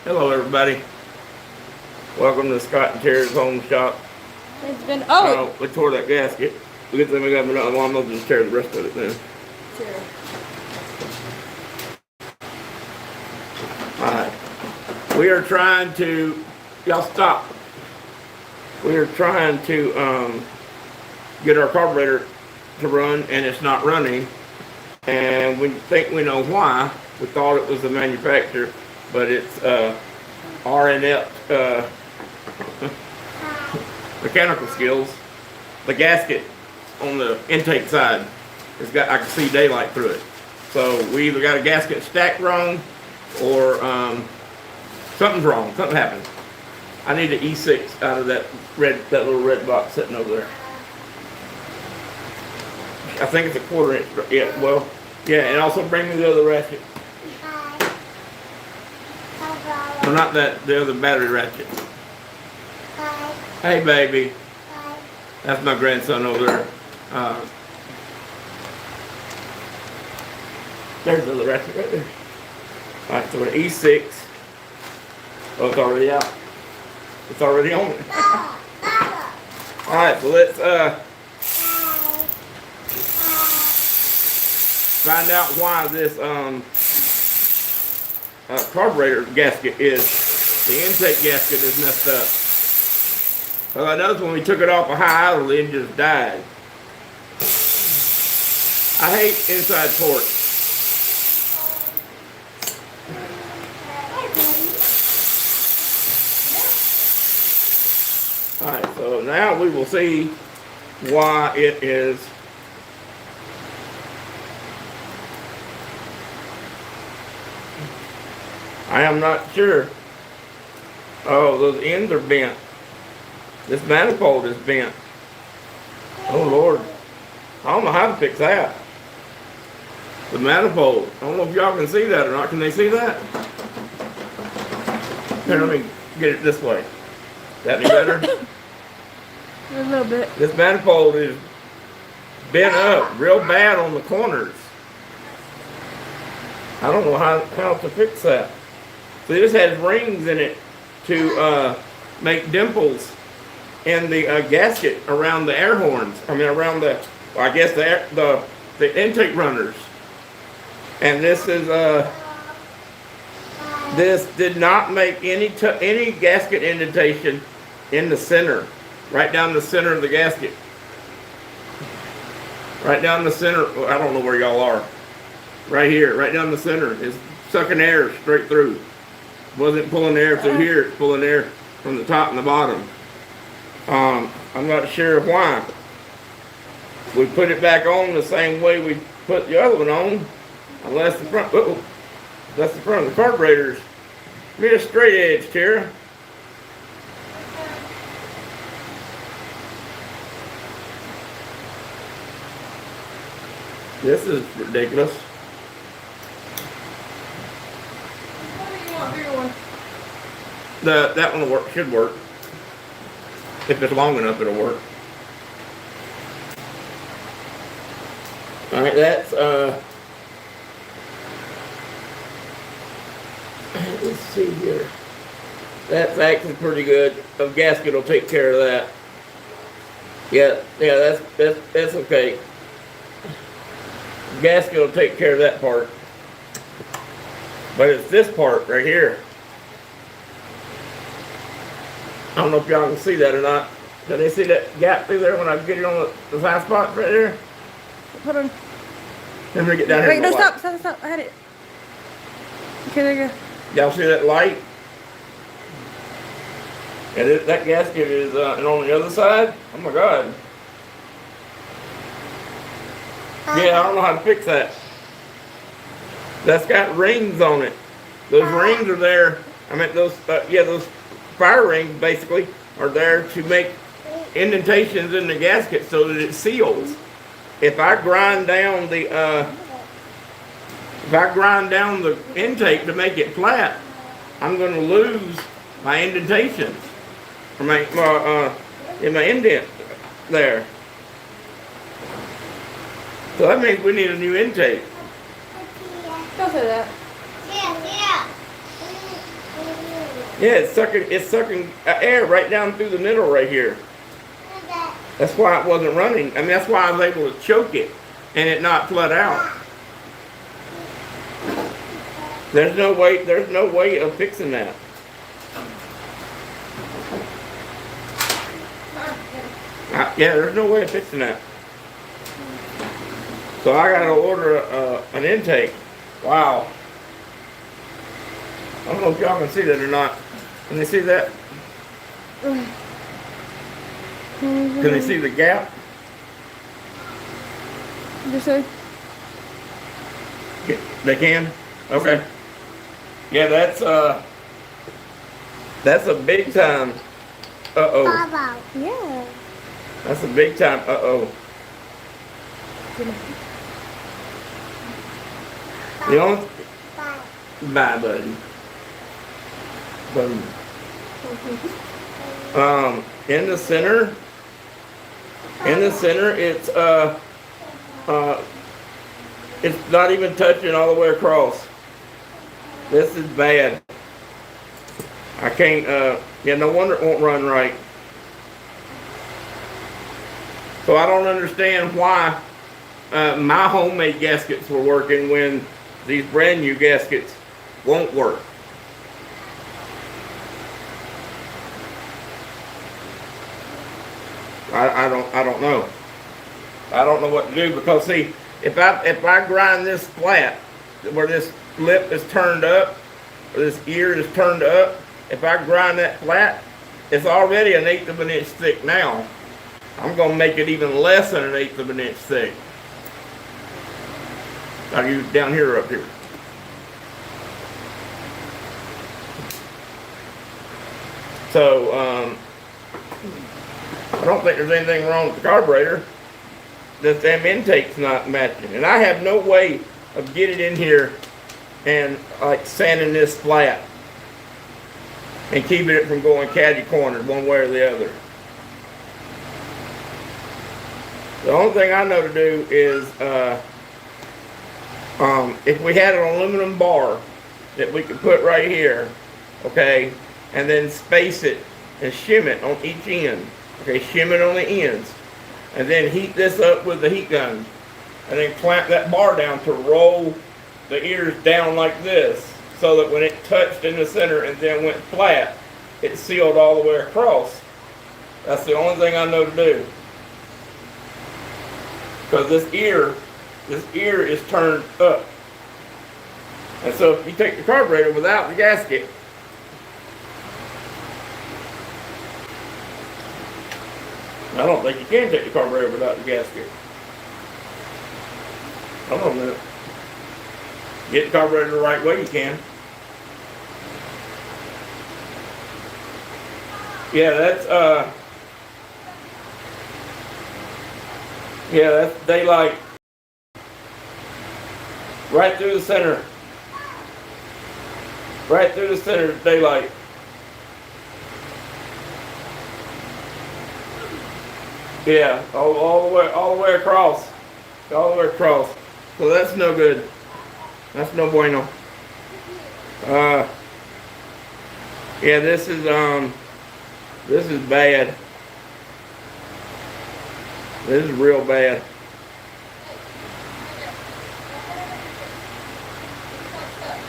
Hello, everybody. Welcome to Scott and Terry's Home Shop. It's been We tore that gasket. Good thing we got another one. I'll just tear the rest of it then. Sure. All right. We are trying to. Y'all stop. We are trying to get our carburetor to run, and it's not running. And we think we know why. We thought it was the manufacturer, but it's RNF mechanical skills. The gasket on the intake side has got, I can see daylight through it. So we either got a gasket stacked wrong or something's wrong. Something happened. I need an E6 out of that little red box sitting over there. I think it's a 1/4 inch. Yeah, well, yeah, and also bring me the other ratchet. No, not that, the other battery ratchet. Hey, baby. That's my grandson over there. There's the other ratchet right there. Alright, so an E6. Oh, it's already out. It's already on it. Alright, so let's find out why this carburetor gasket the intake gasket is messed up. Well, I noticed when we took it off a high idle, it just died. I hate inside ports. Alright, so now we will see why it is I am not sure. Oh, those ends are bent. This manifold is bent. Oh Lord. I don't know how to fix that. The manifold. I don't know if y'all can see that or not. Can they see that? Here, let me get it this way. That any better? A little bit. This manifold is bent up real bad on the corners. I don't know how to fix that. So this has rings in it to make dimples in the gasket around the air horns. I mean, around the, well, I guess the intake runners. And this is this did not make any gasket indentation in the center, right down the center of the gasket. Right down the center. I don't know where y'all are. Right here, right down the center is sucking air straight through. Wasn't pulling air through here, it's pulling air from the top and the bottom. I'm not sure why. We put it back on the same way we put the other one on, unless the front, that's the front of the carburetors. Give me a straight edge, Tara. This is ridiculous. That one will work, should work. If it's long enough, it'll work. Alright, that's let's see here. That's actually pretty good. A gasket will take care of that. Yeah, that's okay. Gasket will take care of that part. But it's this part right here. I don't know if y'all can see that or not. Can they see that gap through there when I get it on the high spot right there? Hold on. Let me get down here. Wait, no, stop. I had it. Okay, there you go. Y'all see that light? And that gasket is and on the other side. Oh my God. Yeah, I don't know how to fix that. That's got rings on it. Those rings are there. I mean, those fire rings basically are there to make indentations in the gasket so that it seals. If I grind down the intake to make it flat, I'm going to lose my indentations or my indent there. So that means we need a new intake. Don't say that. Yeah. Yeah, it's sucking air right down through the middle right here. That's why it wasn't running. I mean, that's why I was able to choke it and it not flood out. There's no way of fixing that. Yeah, there's no way of fixing that. So I gotta order an intake. Wow. I don't know if y'all can see that or not. Can they see that? Can they see the gap? Just so. They can? Okay. Yeah, that's a big time. Uh-oh. Yeah. That's a big time. Uh-oh. The only bye, buddy. Boom. In the center, it's not even touching all the way across. This is bad. I can't, yeah, no wonder it won't run right. So I don't understand why my homemade gaskets were working when these brand new gaskets won't work. I don't know. I don't know what to do, because see, if I grind this flat where this lip is turned up, or this ear is turned up, if I grind that flat, it's already 1/8 of an inch thick now. I'm gonna make it even less than 1/8 of an inch thick. Are you down here or up here? So I don't think there's anything wrong with the carburetor. This damn intake's not matching, and I have no way of getting in here and like sanding this flat and keeping it from going catty cornered one way or the other. The only thing I know to do is if we had an aluminum bar that we could put right here, okay, and then space it and shim it on each end, okay, shim it on the ends, and then heat this up with the heat gun, and then clamp that bar down to roll the ears down like this, so that when it touched in the center and then went flat, it sealed all the way across. That's the only thing I know to do. Because this ear is turned up. And so if you take the carburetor without the gasket, I don't think you can take the carburetor without the gasket. Hold on a minute. Get the carburetor the right way, you can. Yeah, that's daylight. Right through the center. Right through the center is daylight. Yeah, all the way across. All the way across. So that's no good. That's no bueno. Yeah, this is bad. This is real bad.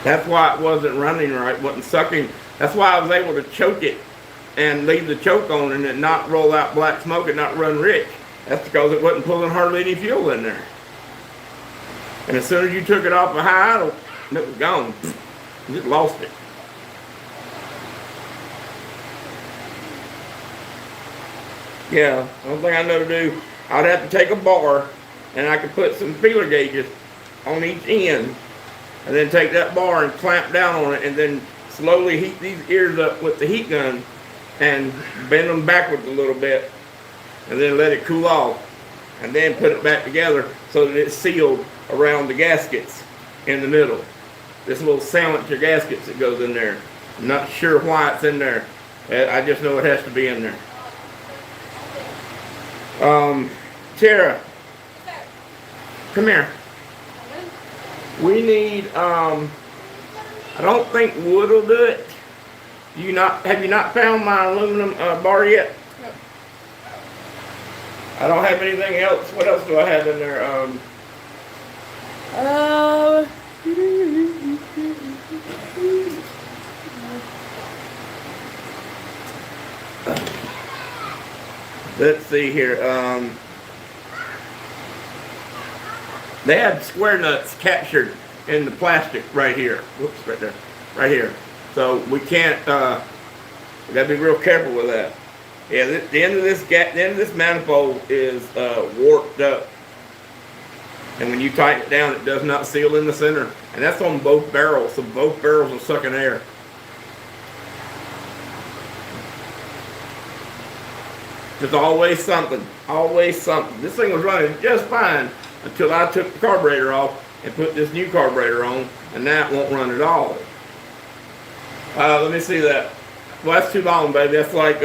That's why it wasn't running right, wasn't sucking. That's why I was able to choke it and leave the choke on and it not roll out black smoke and not run rich. That's because it wasn't pulling hardly any fuel in there. And as soon as you took it off a high idle, it was gone. You just lost it. Yeah, the only thing I know to do, I'd have to take a bar and I could put some feeler gauges on each end and then take that bar and clamp down on it and then slowly heat these ears up with the heat gun and bend them backwards a little bit and then let it cool off and then put it back together so that it's sealed around the gaskets in the middle. This little silencer gaskets that goes in there. I'm not sure why it's in there. I just know it has to be in there. Tara, come here. We need, I don't think wood will do it. Have you not found my aluminum bar yet? No. I don't have anything else. What else do I have in there? Uh, Let's see here. They had square nuts captured in the plastic right here. Whoops, right there. Right here. So we can't, we gotta be real careful with that. Yeah, the end of this manifold is warped up. And when you tighten it down, it does not seal in the center. And that's on both barrels, so both barrels are sucking air. There's always something, always something. This thing was running just fine until I took the carburetor off and put this new carburetor on, and now it won't run at all. Let me see that. Well, that's too long, baby. That's like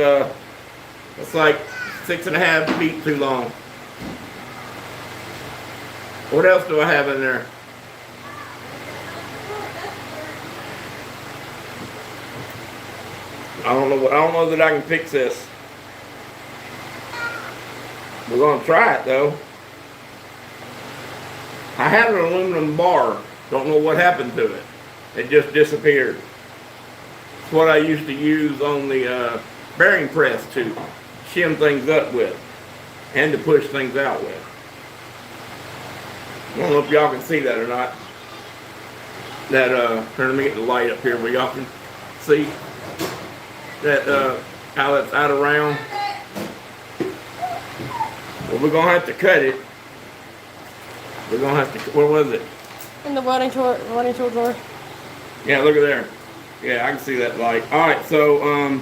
6.5 feet too long. What else do I have in there? I don't know that I can fix this. We're gonna try it though. I had an aluminum bar. Don't know what happened to it. It just disappeared. It's what I used to use on the bearing press to shim things up with and to push things out with. I don't know if y'all can see that or not. That let me get the light up here where y'all can see that how that's out around. Well, we're gonna have to cut it. We're gonna have to. What was it? in the welding tool drawer. Yeah, look at there. Yeah, I can see that light. All right, so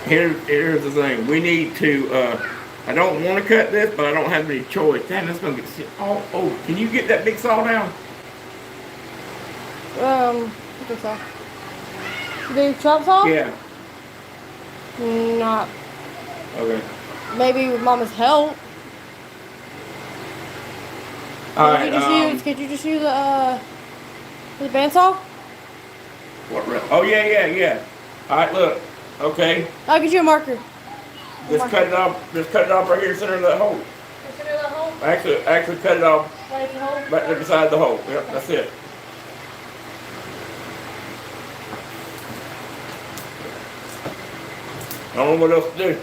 here's the thing. We need to. I don't want to cut this, but I don't have any choice. Damn, that's gonna get. Oh, can you get that big saw down? What saw? The chop saw? Yeah. Not. Okay. Maybe with Mama's help. All right. Could you just use the bandsaw? What? Oh yeah. All right, look. Okay. I'll get you a marker. Just cut it off. Just cut it off right here, center of that hole. Center of that hole? Actually, cut it off Right at the hole? right there beside the hole. Yep, that's it. I don't know what else to do.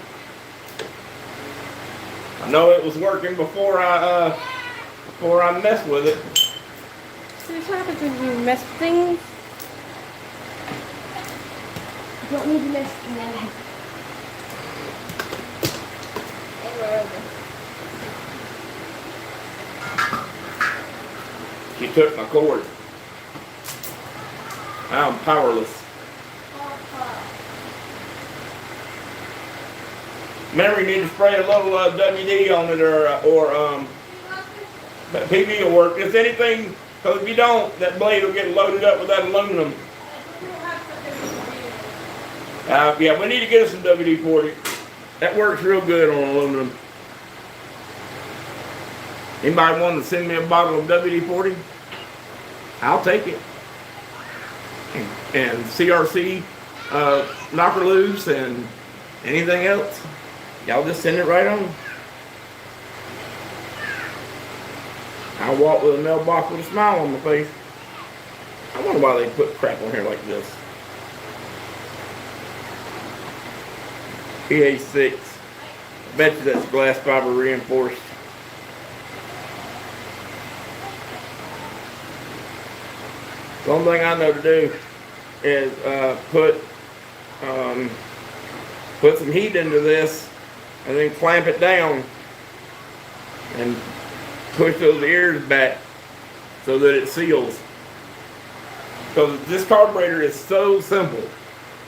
I know it was working before I messed with it. See what happens when you mess with things? You don't need to mess with them. She took my cord. I'm powerless. Remember, you need to spray a little WD on it, or PV will work. If anything, because if you don't, that blade will get loaded up with that aluminum. Yeah, we need to get us some WD-40. That works real good on aluminum. Anybody want to send me a bottle of WD-40? I'll take it. And CRC knocker loose and anything else. Y'all just send it right on. I walk with a mailbox with a smile on my face. I wonder why they put crap on here like this. PA6. I bet you that's glass fiber reinforced. The only thing I know to do is put some heat into this and then clamp it down and push those ears back so that it seals. Because this carburetor is so simple.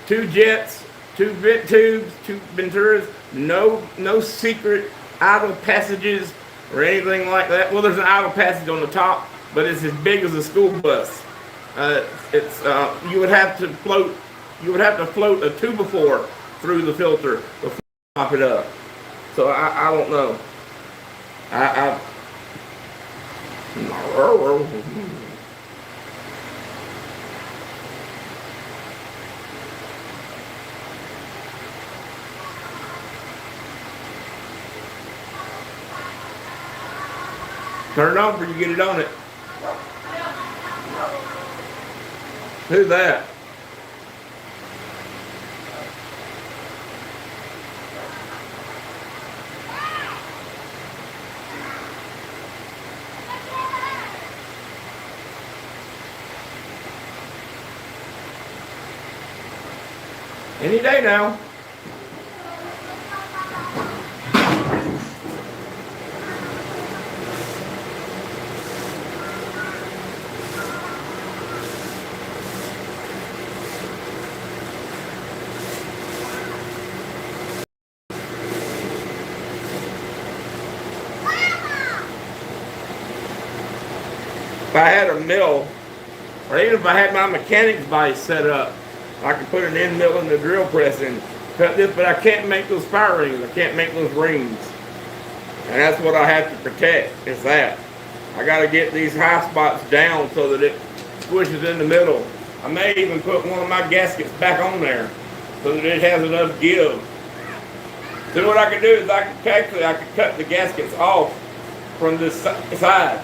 2 jets, 2 vent tubes, 2 venturas, no secret idle passages or anything like that. Well, there's an idle passage on the top, but it's as big as a school bus. You would have to float a 2x4 through the filter before you pop it up. So I don't know. Turn it on before you get it on it. Who's that? Any day now. If I had a mill, or even if I had my mechanics vise set up, I could put an end mill in the drill press and cut this, but I can't make those fire rings. I can't make those rings. And that's what I have to protect, is that. I got to get these high spots down so that it squishes in the middle. I may even put one of my gaskets back on there so that it has enough give. Then what I can do is I can cut the gaskets off from this side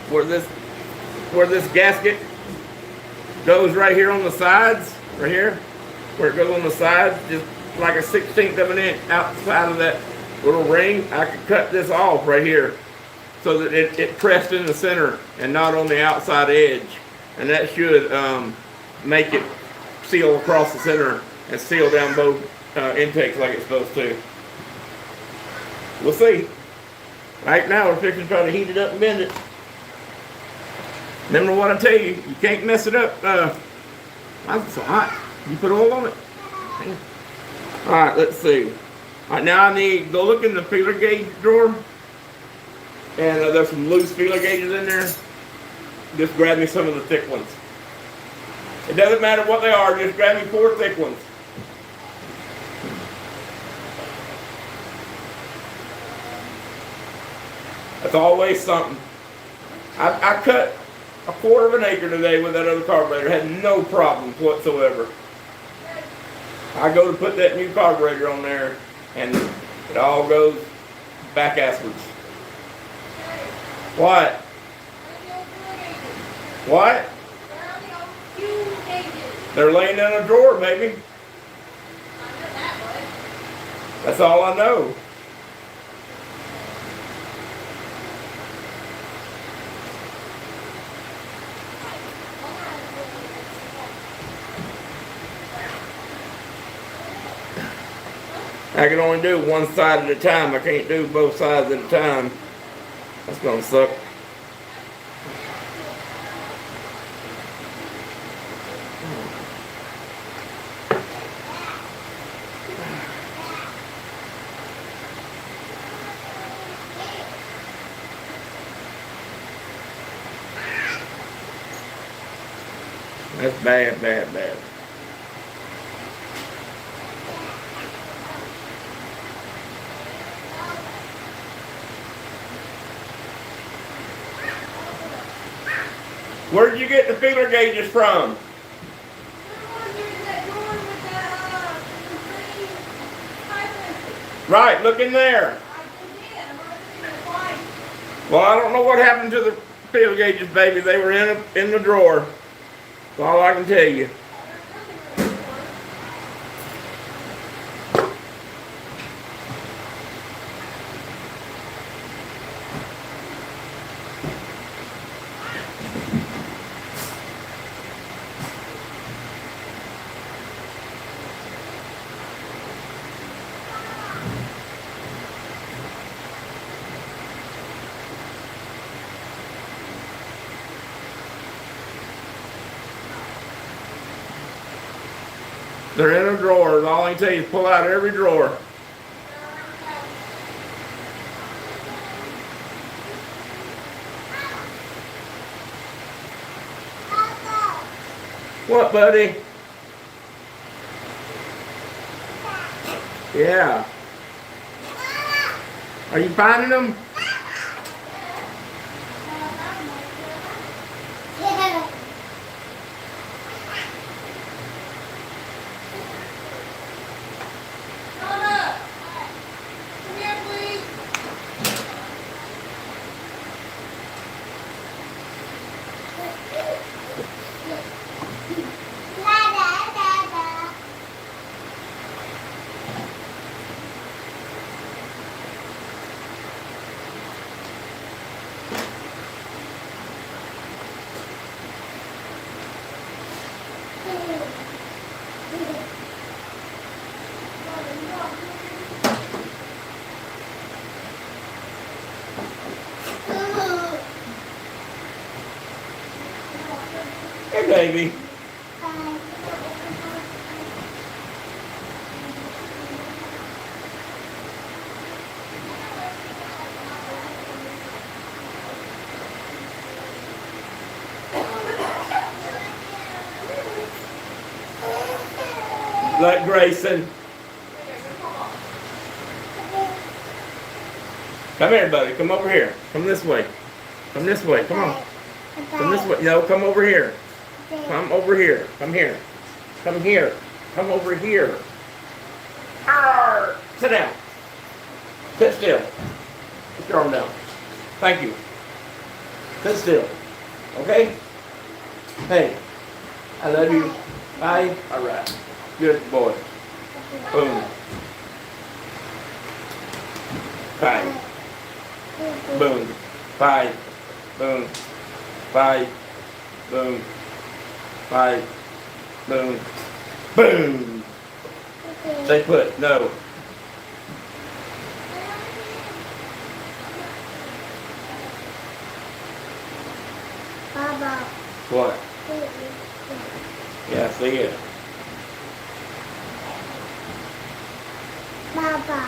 where this gasket goes right here on the sides. Right here, where it goes on the sides, just like a 1/16 of an inch outside of that little ring. I could cut this off right here so that it pressed in the center and not on the outside edge. And that should make it seal across the center and seal down both intakes like it's supposed to. We'll see. Right now, we're fixing to try to heat it up and bend it. Remember what I tell you, you can't mess it up. Why is it so hot? You put oil on it? Alright, let's see. Alright, now I need, go look in the feeler gauge drawer. And there's some loose feeler gauges in there. Just grab me some of the thick ones. It doesn't matter what they are, just grab me 4 thick ones. That's always something. I cut 1/4 of an acre today with that other carburetor. Had no problems whatsoever. I go to put that new carburetor on there and it all goes back asswards. What? What? They're laying in a drawer, baby. That's all I know. I can only do one side at a time. I can't do both sides at a time. That's gonna suck. That's bad, bad, bad. Where did you get the feeler gauges from? Right, look in there. Well, I don't know what happened to the feeler gauges, baby. They were in the drawer. That's all I can tell you. They're in a drawer. All I can tell you is pull out every drawer. What, buddy? Yeah. Are you finding them? baby. Let Grayson. Come here, buddy. Come over here. Come this way. Come this way. Come on. Come this way. No, come over here. Come over here. Come here. Come here. Come over here. Arr! Sit down. Sit still. Put your arm down. Thank you. Sit still. Okay? Hey. I love you. Bye. All right. Good boy. Boom. Bye. Boom. Bye. Boom. Bye. Boom. Bye. Boom. Boom. Stay put. No. Baba. What? Yeah, see it. Baba.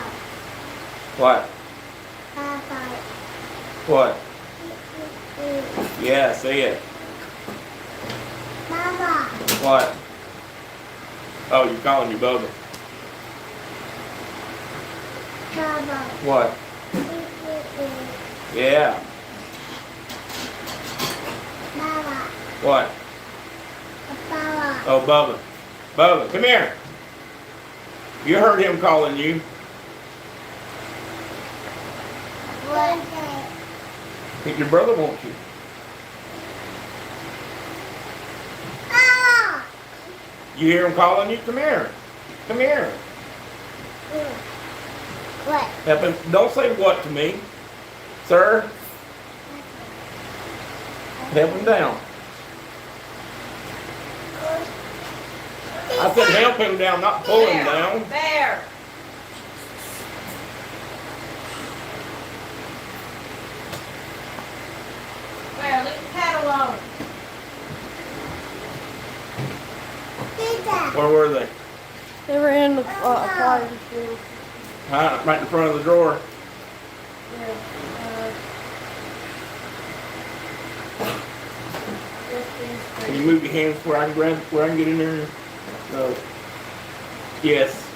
What? Baba. What? Yeah, see it. Baba. What? Oh, you're calling you Bubba. Baba. What? Yeah. Baba. What? Baba. Oh, Bubba. Bubba, come here. You heard him calling you. What? Your brother wants you. Ah! You hear him calling you? Come here. Come here. What? Help him. Don't say what to me. Sir. Help him down. I said help him down, not pull him down. There. There, leave the cat alone. Where were they? They were in the appliance room. Right in front of the drawer. Can you move your hands where I can grab, where I can get in there? No. Yes.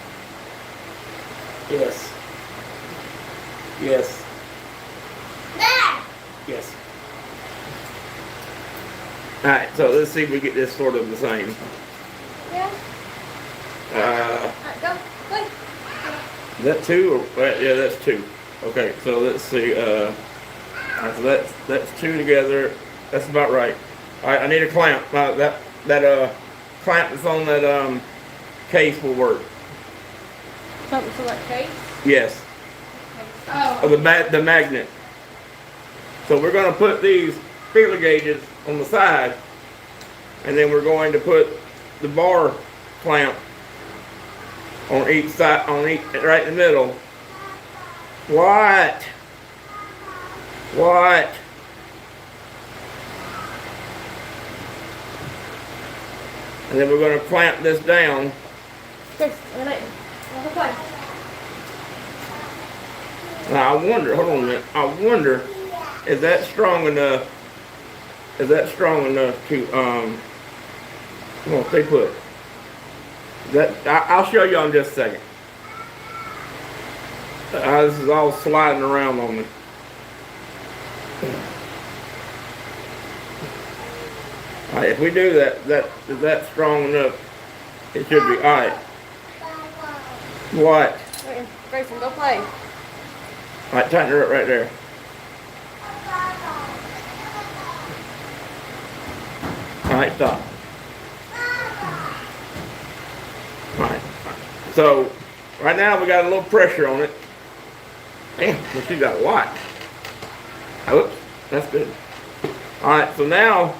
Yes. Yes. Yes. Alright, so let's see if we get this sort of the same. Yeah. Alright, go. Play. Is that two? Or, yeah, that's two. Okay, so let's see. Alright, so that's two together. That's about right. Alright, I need a clamp. That clamp that's on that case will work. Something for that case? Yes. Oh. Or the magnet. So we're going to put these feeler gauges on the side, and then we're going to put the bar clamp on each side, right in the middle. What? What? And then we're going to clamp this down. Chris, play. Now I wonder, hold on a minute, I wonder, is that strong enough? Is that strong enough to, come on, stay put. I'll show you in just a second. This is all sliding around on me. Alright, if we do that, is that strong enough? It should be. Alright. What? Grayson, go play. Alright, tighten her up right there. Alright, stop. Alright. So, right now we got a little pressure on it. Damn, well, she got a lot. Oops, that's good. Alright, so now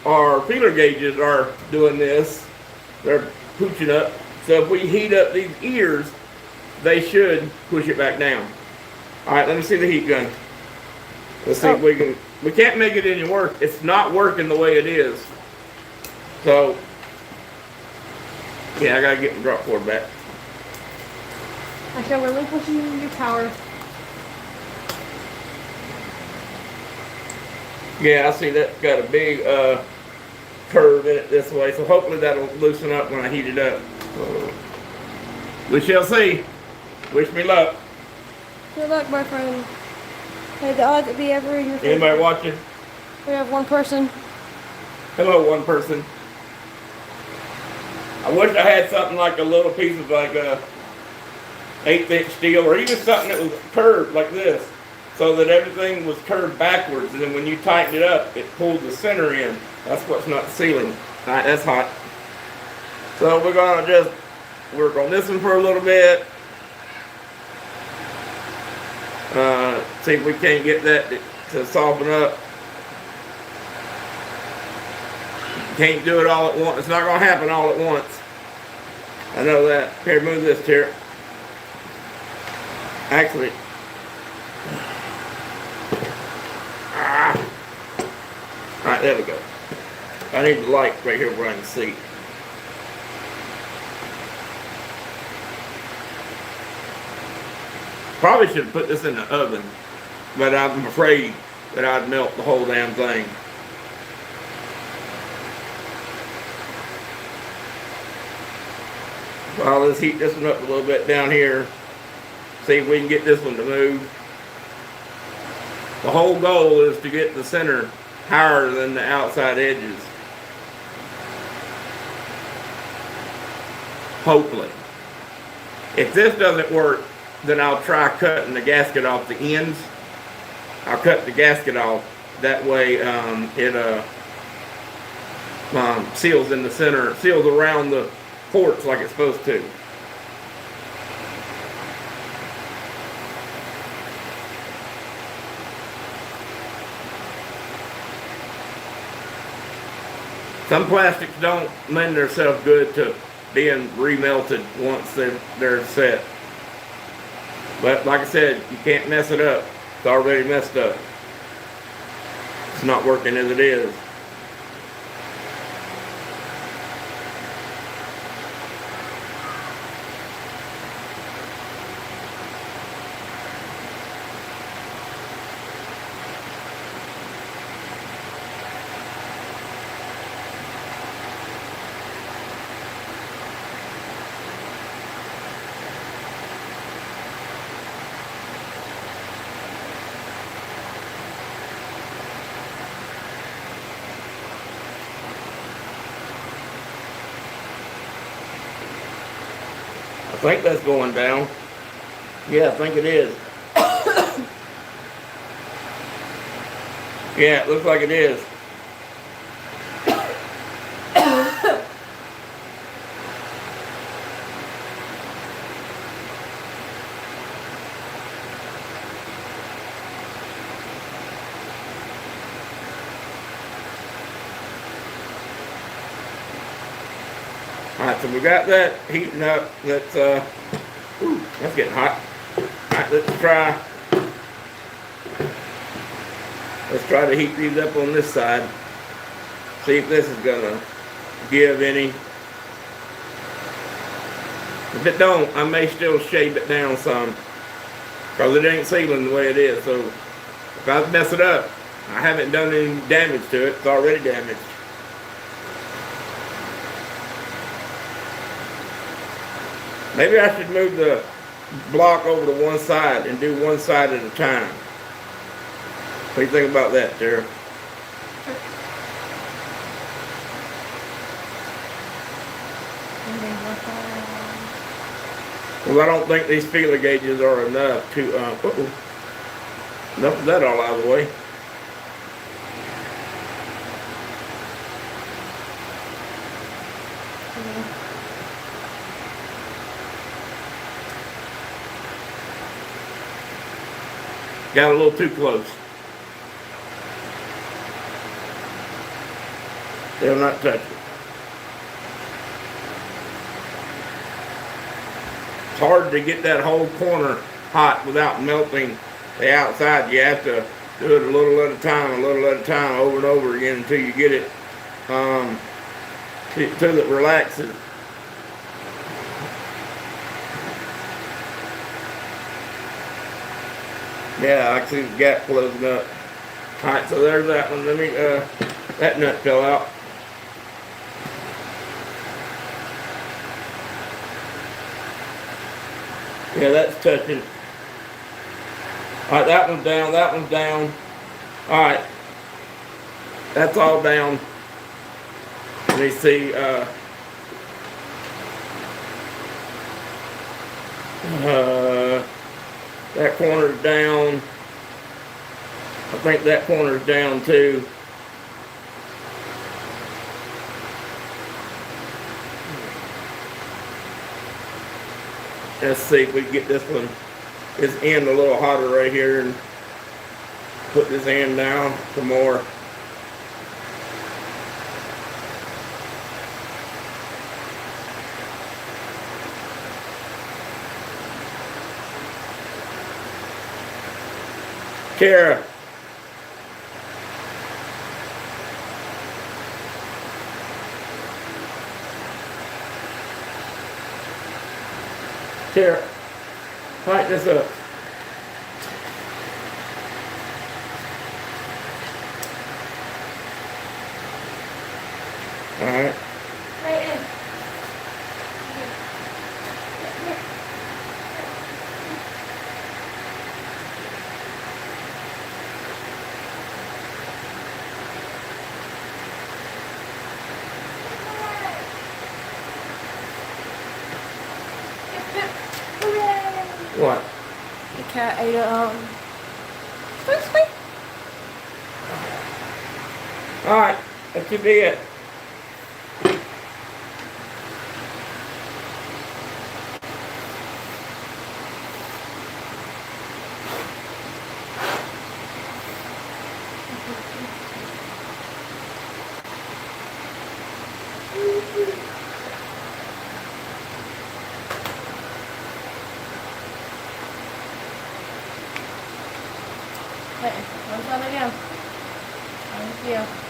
our feeler gauges are doing this. They're pooching up. So if we heat up these ears, they should push it back down. Alright, let me see the heat gun. Let's see if we can. We can't make it any work. It's not working the way it is. So, yeah, I gotta get the drop board back. I shall relinquish you your power. Yeah, I see that got a big curve in it this way, so hopefully that'll loosen up when I heat it up. We shall see. Wish me luck. Good luck, my friend. May the odds be ever in your favor. Anybody watching? We have one person. Hello, one person. I wish I had something like a little piece of like a 1/8" steel, or even something that was curved like this, so that everything was curved backwards, and then when you tighten it up, it pulled the center in. That's what's not sealing. All right, that's hot. So we're gonna just work on this one for a little bit. See if we can't get that to soften up. Can't do it all at once. It's not gonna happen all at once. I know that. Here, move this chair. Actually, alright, there we go. I need the light right here where I can see. Probably should have put this in the oven, but I'm afraid that I'd melt the whole damn thing. Well, let's heat this one up a little bit down here. See if we can get this one to move. The whole goal is to get the center higher than the outside edges. Hopefully. If this doesn't work, then I'll try cutting the gasket off the ends. I'll cut the gasket off. That way it seals in the center, seals around the ports like it's supposed to. Some plastics don't lend themselves good to being remelted once they're set. But like I said, you can't mess it up. It's already messed up. It's not working as it is. I think that's going down. Yeah, I think it is. Yeah, it looks like it is. Alright, so we got that heating up. That's getting hot. Alright, let's try to heat these up on this side. See if this is gonna give any. If it don't, I may still shave it down some, because it ain't sealing the way it is. So if I mess it up, I haven't done any damage to it. It's already damaged. Maybe I should move the block over to one side and do one side at a time. What do you think about that, Tara? Well, I don't think these feeler gauges are enough to, enough of that all out of the way. Got a little too close. They'll not touch it. It's hard to get that whole corner hot without melting the outside. You have to do it a little at a time, over and over again until you get it till it relaxes. Yeah, I can see the gap closing up. Alright, so there's that one. Let me, that nut fell out. Yeah, that's touching. Alright, that one's down, that one's down. Alright. That's all down. Let me see, that corner's down. I think that corner's down too. Let's see if we can get this one, this end a little hotter right here, and put this end down some more. Kara. Kara, tighten this up. All right. Right in. What? The cat ate a crispy. All right, that should be it. There. One time again. Thank you.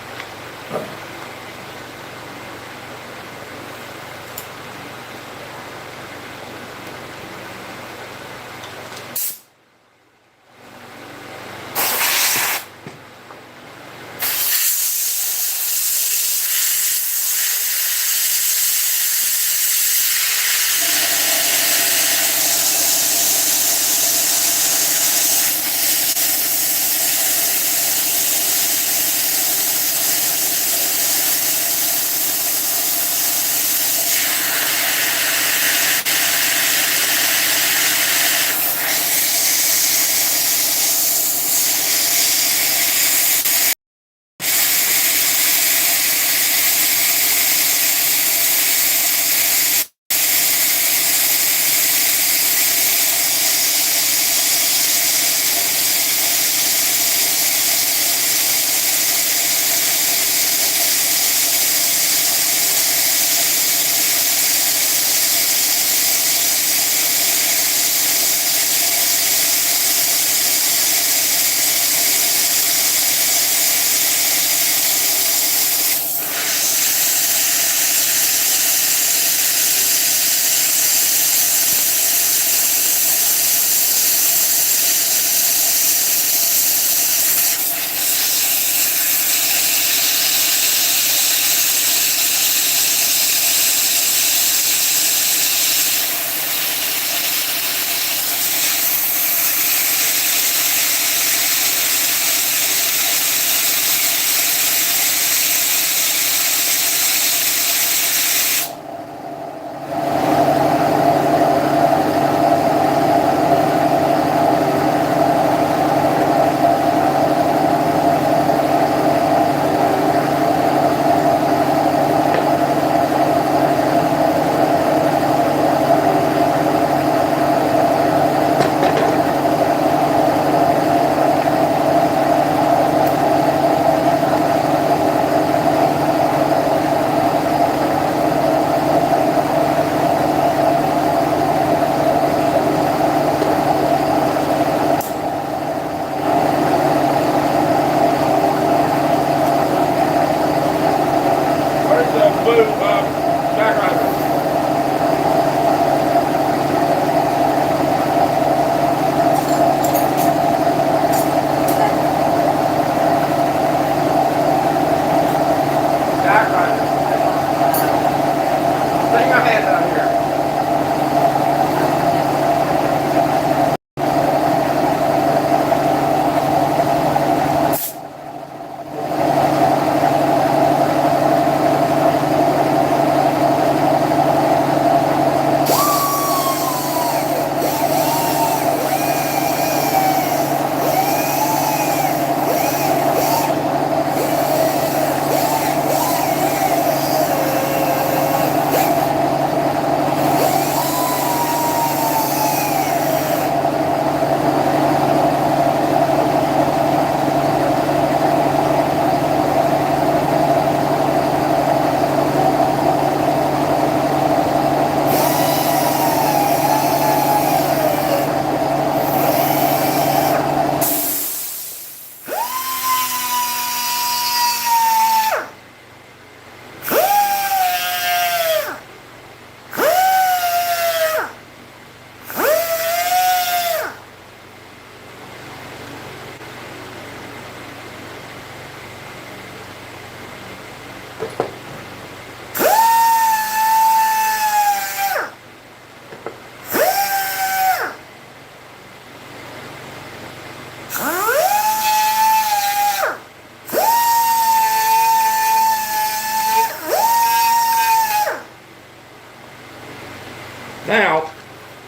Now,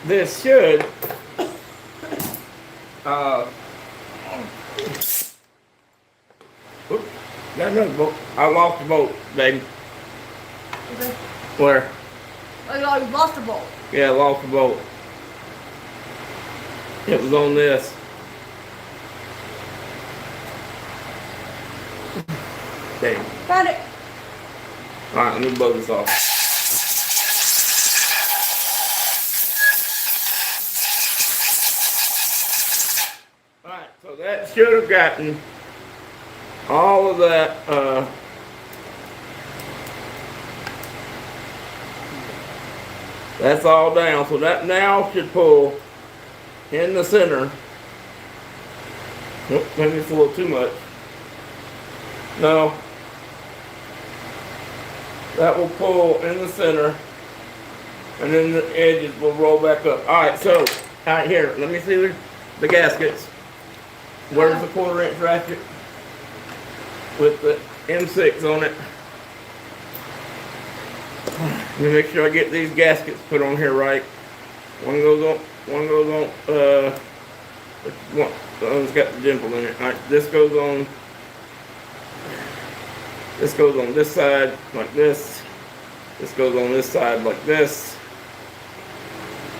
this should, oops, got another bolt. I lost the bolt, baby. Okay. Where? Oh, you lost the bolt. Yeah, I lost the bolt. It was on this. Dang. Found it. Alright, let me blow this off. Alright, so that should have gotten all of that, that's all down. So that now should pull in the center. Nope, maybe it's a little too much. No. That will pull in the center. And then the edges will roll back up. Alright, so, alright, here, let me see the gaskets. Where's the 1/4 inch ratchet? With the M6 on it. Let me make sure I get these gaskets put on here right. One goes on, one, the other one's got the dimple in it. Alright, this goes on this side like this. This goes on this side like this.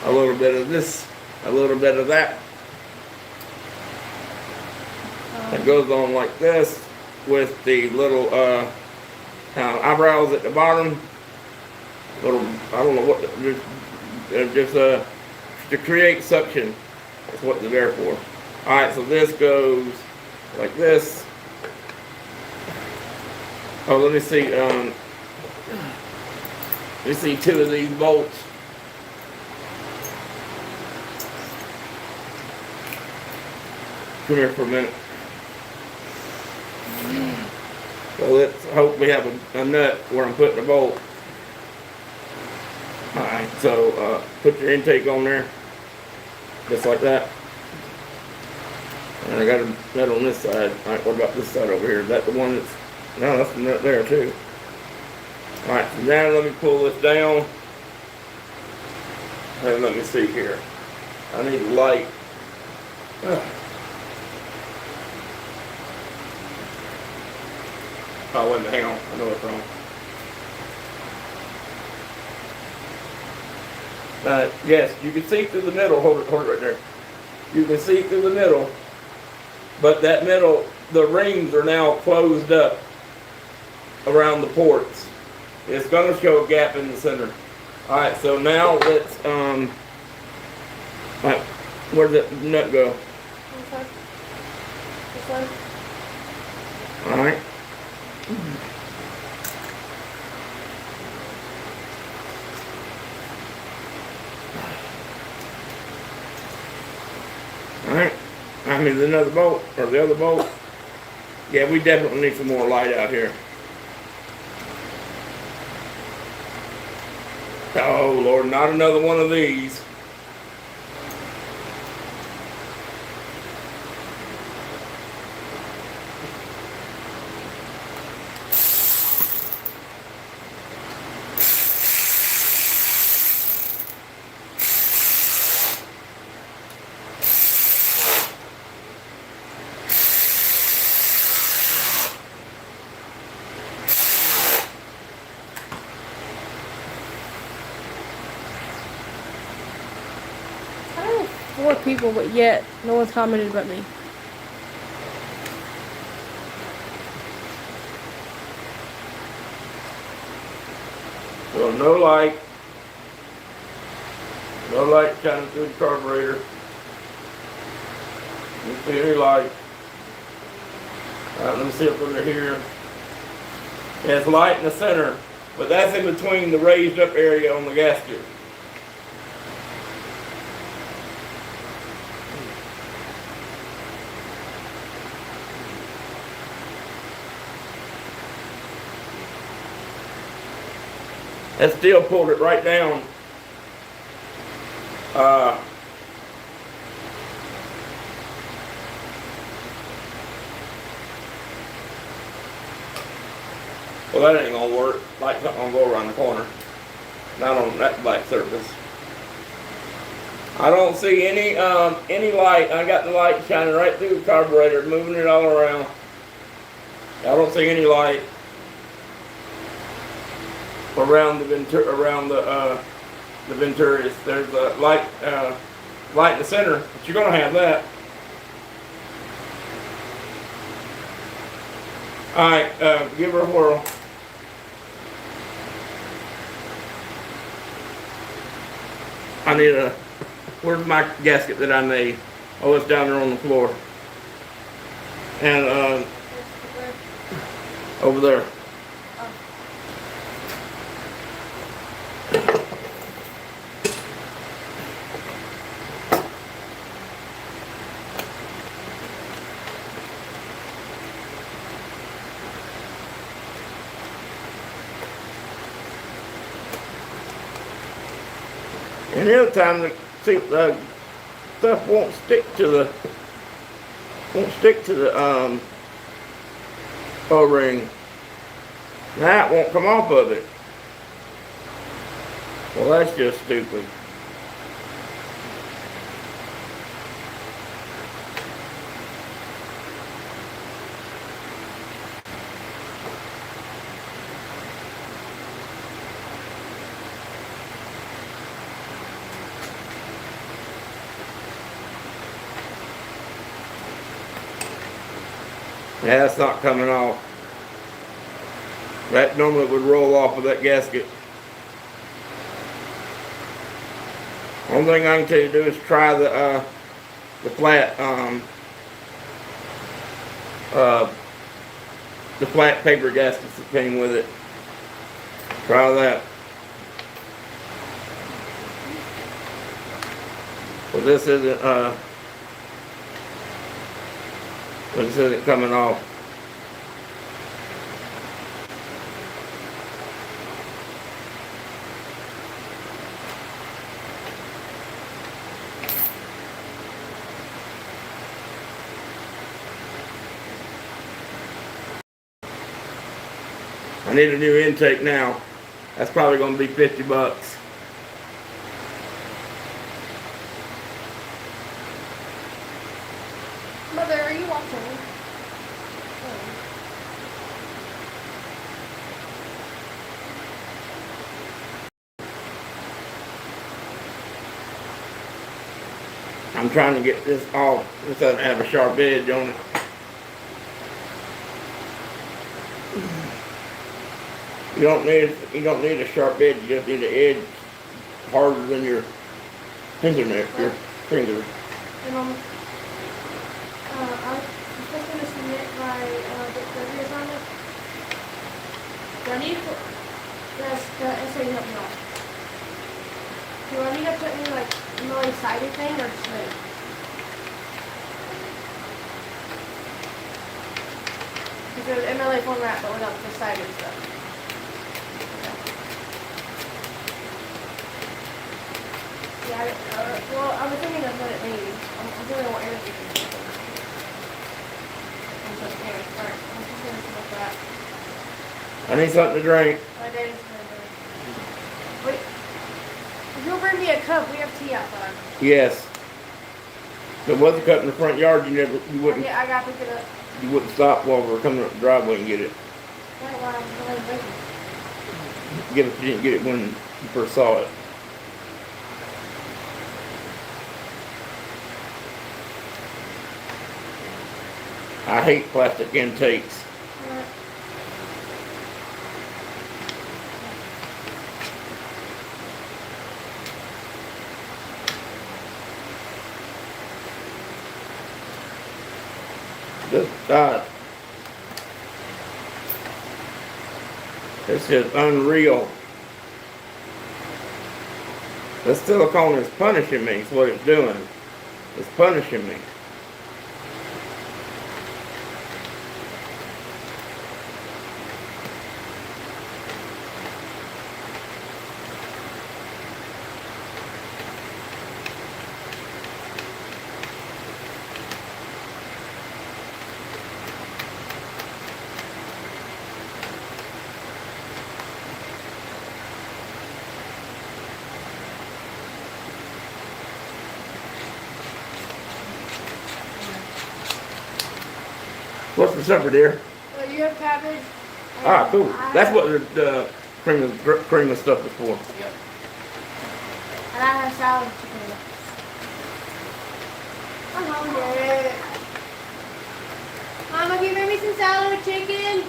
A little bit of this, a little bit of that. It goes on like this with the little eyebrows at the bottom. Little, I don't know what, just to create suction. That's what they're there for. Alright, so this goes like this. Oh, let me see, two of these bolts. Come here for a minute. So let's hope we have a nut where I'm putting the bolt. Alright, so put your intake on there. Just like that. And I got a nut on this side. Alright, what about this side over here? Is that the one that's... No, that's the nut there too. Alright, so now let me pull this down. And let me see here. I need light. Oh, wait a minute, hang on. I know what's wrong. Yes, you can see through the middle. Hold it right there. You can see through the middle. But that middle, the rings are now closed up around the ports. It's going to show a gap in the center. Alright, so now let's, where did that nut go? This one. Alright. Alright. I mean, another bolt, or the other bolt. Yeah, we definitely need some more light out here. Oh, Lord, not another one of these. I don't know 4 people, but yet no one's commented but me. So no light. No light shining through the carburetor. You see any light? Alright, let me see up under here. There's light in the center, but that's in between the raised up area on the gasket. That still pulled it right down. Well, that ain't gonna work. Light's not gonna go around the corner. Not on that black surface. I don't see any light. I got the light shining right through the carburetor, moving it all around. I don't see any light around the Venturis. There's a light in the center, but you're gonna have that. All right, give her a whirl. I need a. Where's my gasket that I made? Oh, it's down there on the floor. And over there. And the other time, the stuff won't stick to the O-ring. That won't come off of it. Well, that's just stupid. Yeah, that's not coming off. That normally would roll off of that gasket. Only thing I can tell you to do is try the flat paper gaskets that came with it. Try that. Well, this isn't coming off. I need a new intake now. That's probably going to be $50. Mother, are you watching? I'm trying to get this off. This doesn't have a sharp edge on it. You don't need a sharp edge. You just need an edge harder than your fingernail. Your finger. And I was just going to submit my videos on it. Do I need to put that's so you help me out? Do I need to put any like really sided thing or straight? Because it was MLA format but without the sided stuff. Yeah, well, I was thinking of what it needs. I'm doing what everything is. I'm just going to look at that. I need something to drink. My daddy's going to wait. If you'll bring me a cup, we have tea outside. Yes. If it wasn't cut in the front yard, you wouldn't. Yeah, I got to pick it up. You wouldn't stop while we were coming up the driveway and get it. That's why I'm really waiting. You didn't get it when you first saw it. I hate plastic intakes. This is unreal. The silicone is punishing me, is what it's doing. It's punishing me. What's for supper, dear? Well, you have cabbage. Ah, and cool. I That's have- what the cream of stuff is for. Yep. And I have salad chicken. I'm hungry. Mama, can you make me some salad with chicken?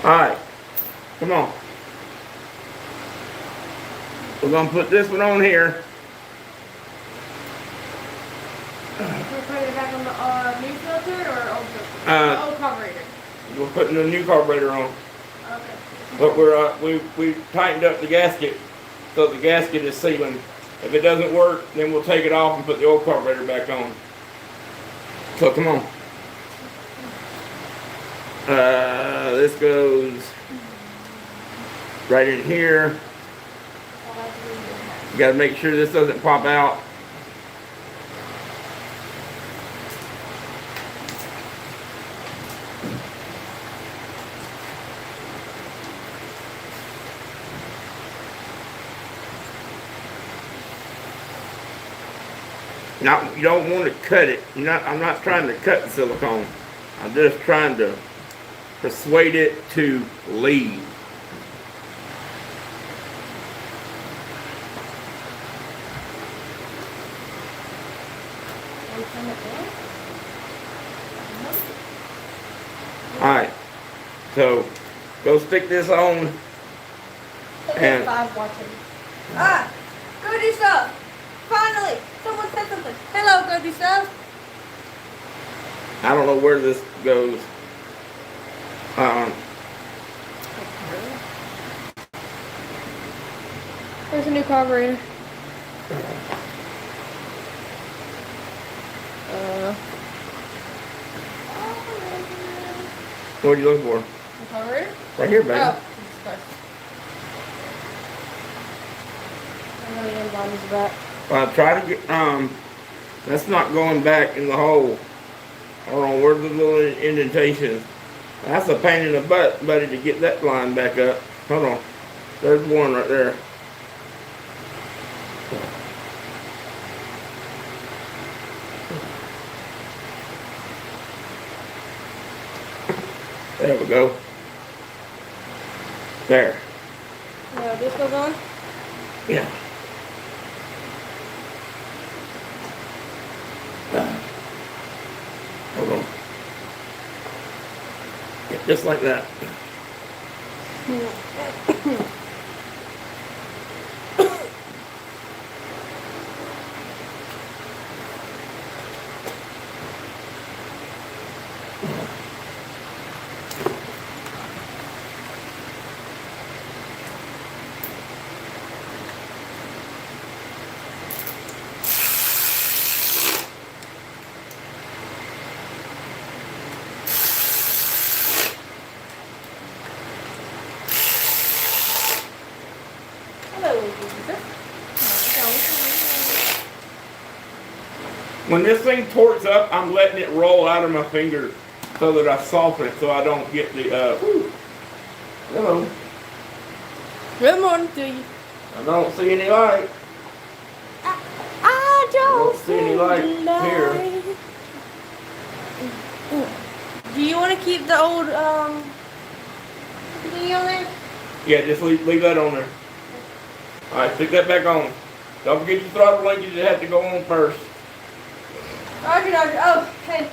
Alright. Come on. We're gonna put this one on here. Can we put it back on the new filter or old filter? Uh, The old carburetor. We're putting the new carburetor on. Okay. But we tightened up the gasket so the gasket is sealing. If it doesn't work, then we'll take it off and put the old carburetor back on. So come on. This goes right in here. You gotta make sure this doesn't pop out. Now, you don't want to cut it. I'm not trying to cut the silicone. I'm just trying to persuade it to leave. Alright, so go stick this on. And Five watching. Ah, go do stuff. Finally, someone said something. Hello, go do stuff. I don't know where this goes. There's a new carburetor. What are you looking for? The carburetor? Right here, baby. Oh, Jesus Christ. I know the bottom is back. Try to get, that's not going back in the hole. Hold on, where's the little indentation? That's a pain in the butt, buddy, to get that line back up. Hold on. There's one right there. There we go. There. No, this goes on? Yeah. Hold on. Yeah, just like that. Hello, Jesus. When this thing torques up, I'm letting it roll out of my finger so that I soften it so I don't get the, hello. Good morning to you. I don't see any light. I don't see any light here. Do you want to keep the old thingy on there? Yeah, just leave that on there. Alright, stick that back on. Don't forget your throttle linkages that have to go on first. Roger, Roger. Oh, hey,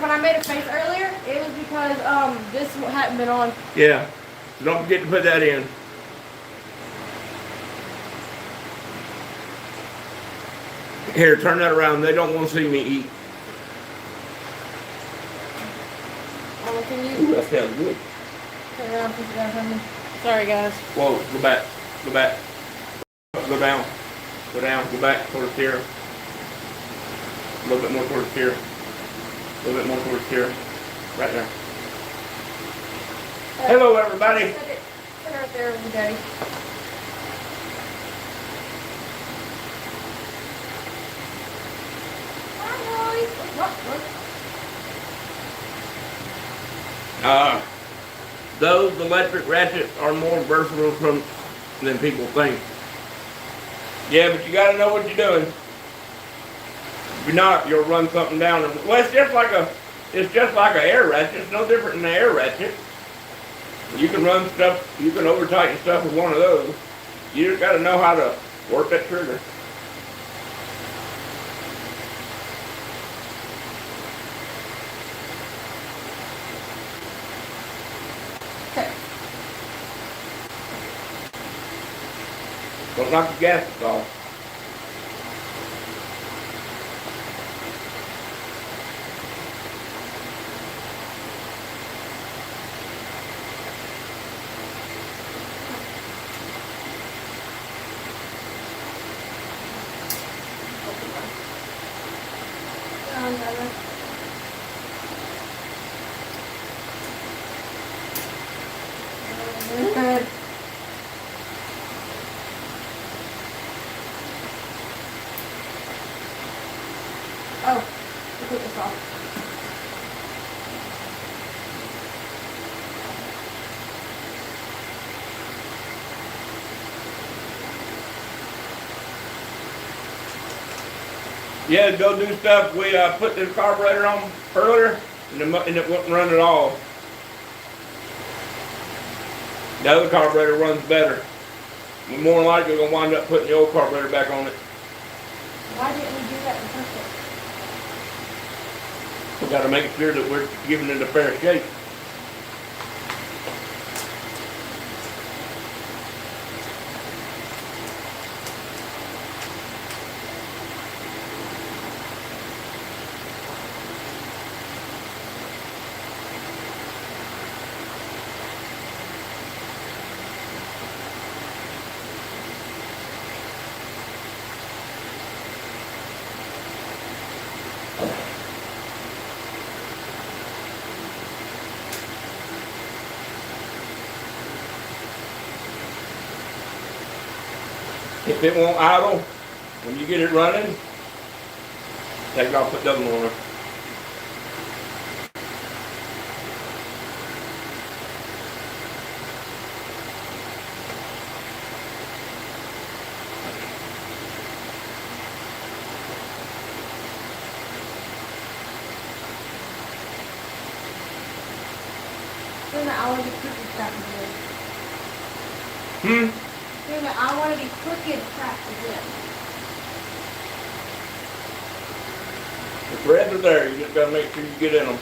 when I made a face earlier, it was because this hadn't been on. Yeah. So don't forget to put that in. Here, turn that around. They don't want to see me eat. Can Ooh, you that sounds good. turn around, push it down for me? Sorry, guys. Whoa, go back. Go back. Go down. Go down. Go back towards here. A little bit more towards here. A little bit more towards here. Right there. Hello, everybody. Put it right there with Daddy. Hi, boys. What? Those electric ratchets are more versatile than people think. Yeah, but you gotta know what you're doing. If you're not, you'll run something down. Well, it's just like an air ratchet. It's no different than an air ratchet. You can run stuff, you can over tighten stuff with one of those. You just gotta know how to work that trigger. Okay. Don't knock the gaskets off. Good. Oh, I took this off. Yeah, to go do stuff. We put the carburetor on earlier, and it wouldn't run at all. The other carburetor runs better. We're more than likely gonna wind up putting the old carburetor back on it. Why didn't we do that in the first place? We gotta make sure that we're giving it a fair shake. If it won't idle, when you get it running, take it off, put double on it. Then I want to be cookie crap again. Hmm? Then I want to be cooking crap again. The threads are there, you just gotta make sure you get in them.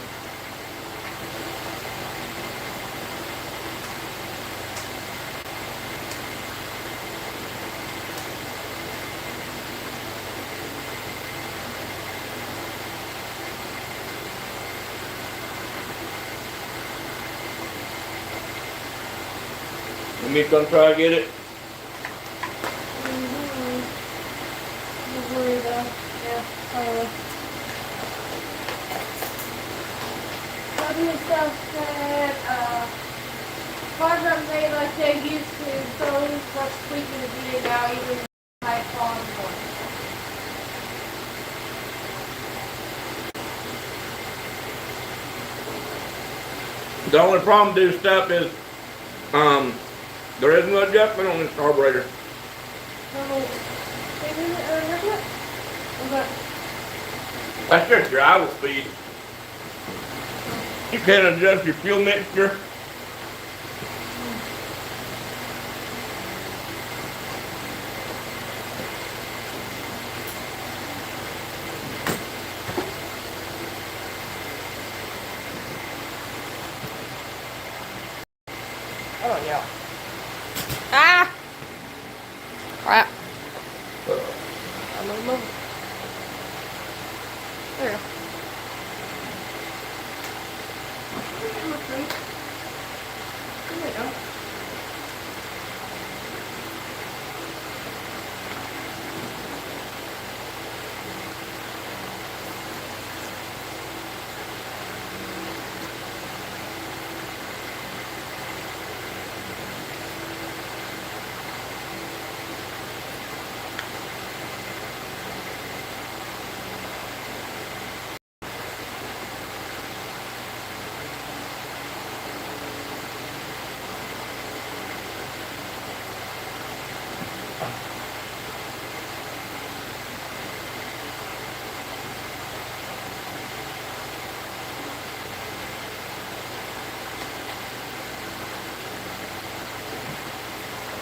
And me's gonna try to get it. Don't worry though. Yeah, probably. Doing stuff that cars are made like they used to, so he's less tweaking to be it now, even high quality ones. The only problem with this stuff is, there is no adjustment on this carburetor. That's just your idle speed. You can't adjust your fuel mixture. Oh, yeah. Ah! Crap. I'm move. There you go. There you go.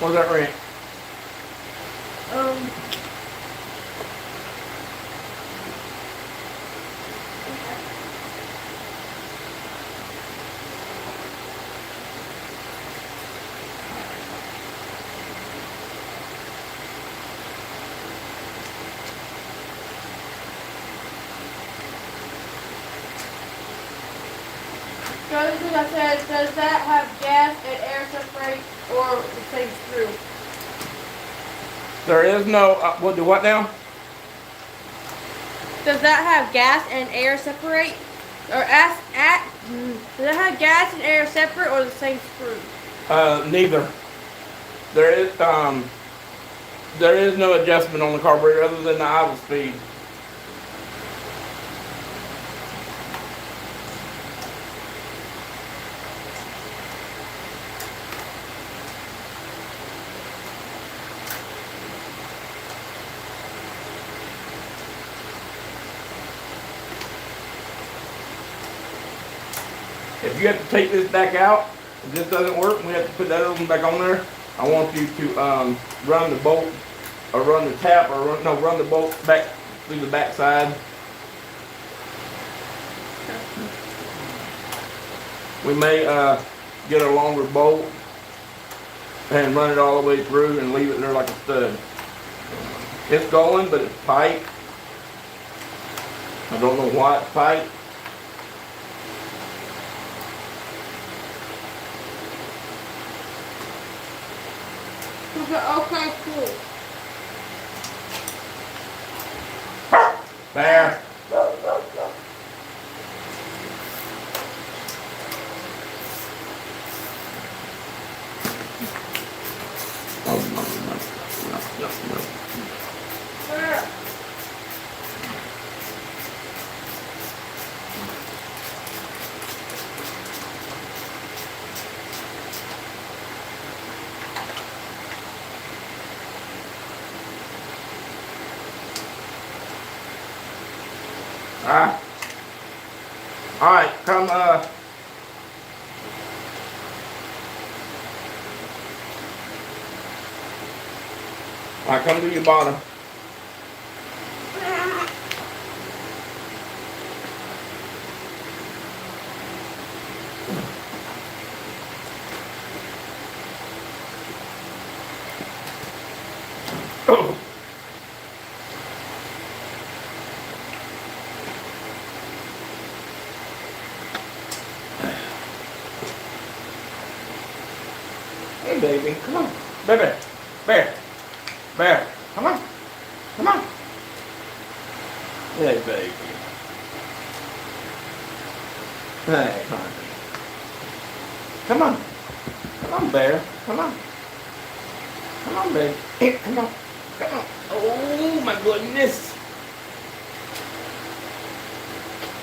What's that wrench? So this is I said, does that have gas and air separate or the same screw? There is no, we'll do what now? Does that have gas and air separate? Or does it have gas and air separate or the same screw? Neither. There is no adjustment on the carburetor other than the idle speed. If you have to take this back out, if this doesn't work, and we have to put that other one back on there, I want you to run the bolt, or run the tap, or run the bolt back through the back side. We may get a longer bolt and run it all the way through and leave it there like a stud. It's going, but it's tight. I don't know why it's tight. Okay, cool. There. Where? All right, come come to your bottom. Oh. Hey, baby, come on. Baby, bear, come on. Come on. Hey, baby. Hey, honey. Come on. Come on, bear. Come on. Come on, baby. Hey, come on. Come on. Oh, my goodness.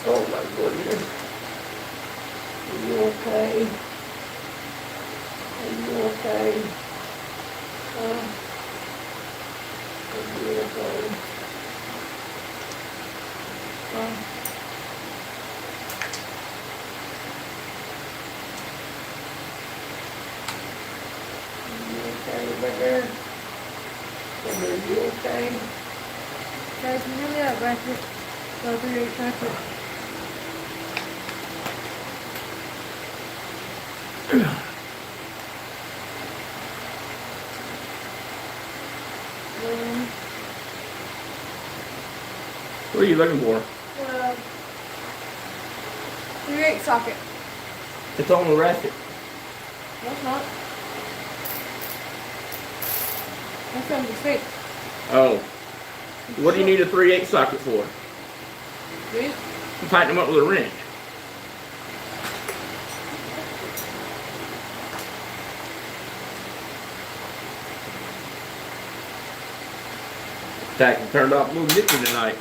Oh, my goodness. Are you okay? Are you okay? Are you okay? Are you okay, baby? Baby, are you okay? Guys, you really are bracket. Go through your bracket. What are you looking for? 3/8 socket. It's on the ratchet. No, it's not. That's on the stick. Oh. What do you need a 3/8 socket for? These? To tighten them up with a wrench. Tack turned off a little nippy tonight.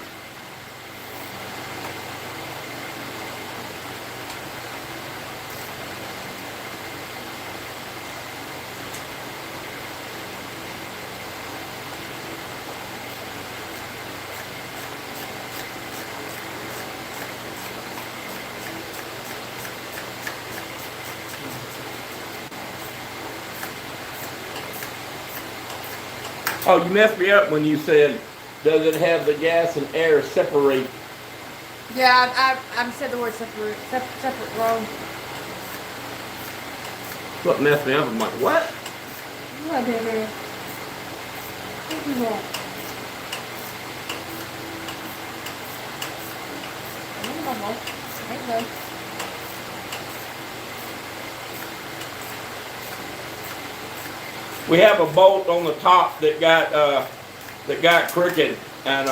Oh, you messed me up when you said, does it have the gas and air separate? Yeah, I said the word separate wrong. What messed me up? I'm like, what? Whatever. What do you want? Okay. We have a bolt on the top that got crooked, and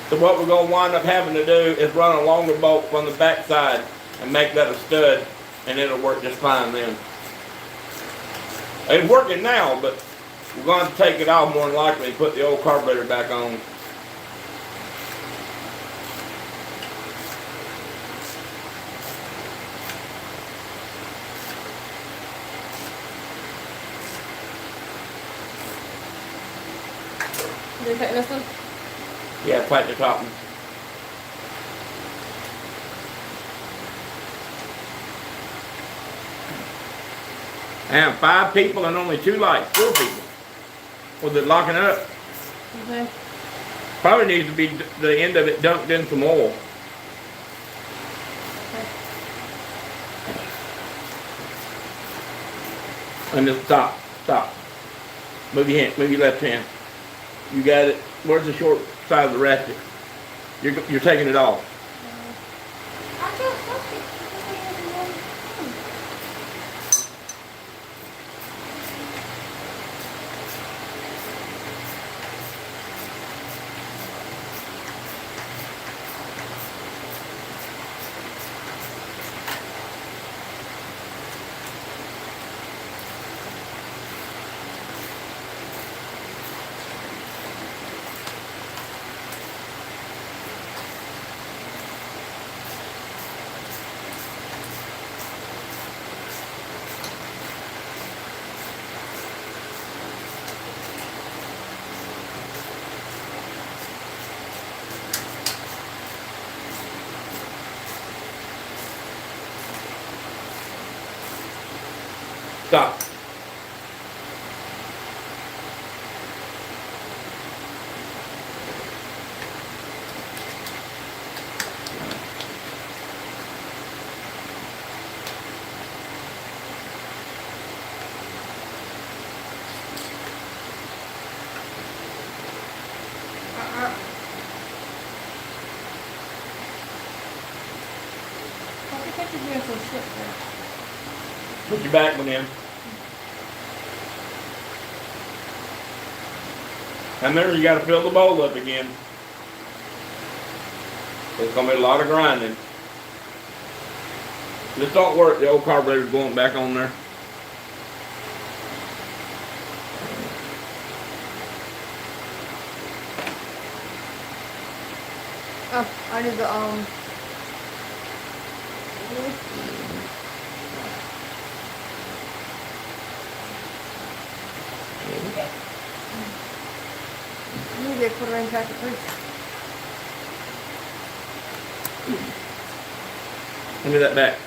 so what we're gonna wind up having to do is run a longer bolt from the back side and make that a stud, and it'll work just fine then. It's working now, but we're going to take it off more than likely and put the old carburetor back on. Did you take this one? Yeah, tighten the top one. I have 5 people and only 2 lights. 4 people. Was it locking up? Okay. Probably needs to be the end of it dunked in some oil. And just stop. Move your hand, move your left hand. You got it. Where's the short side of the ratchet? You're taking it off. I can't stop it. Stop. I think you're doing some shit there. Put your back one in. And there you got to fill the bowl up again. It's going to be a lot of grinding. This don't work. The old carburetor's going back on there. Oh, I did the Maybe I put it in packet first. Give me that back.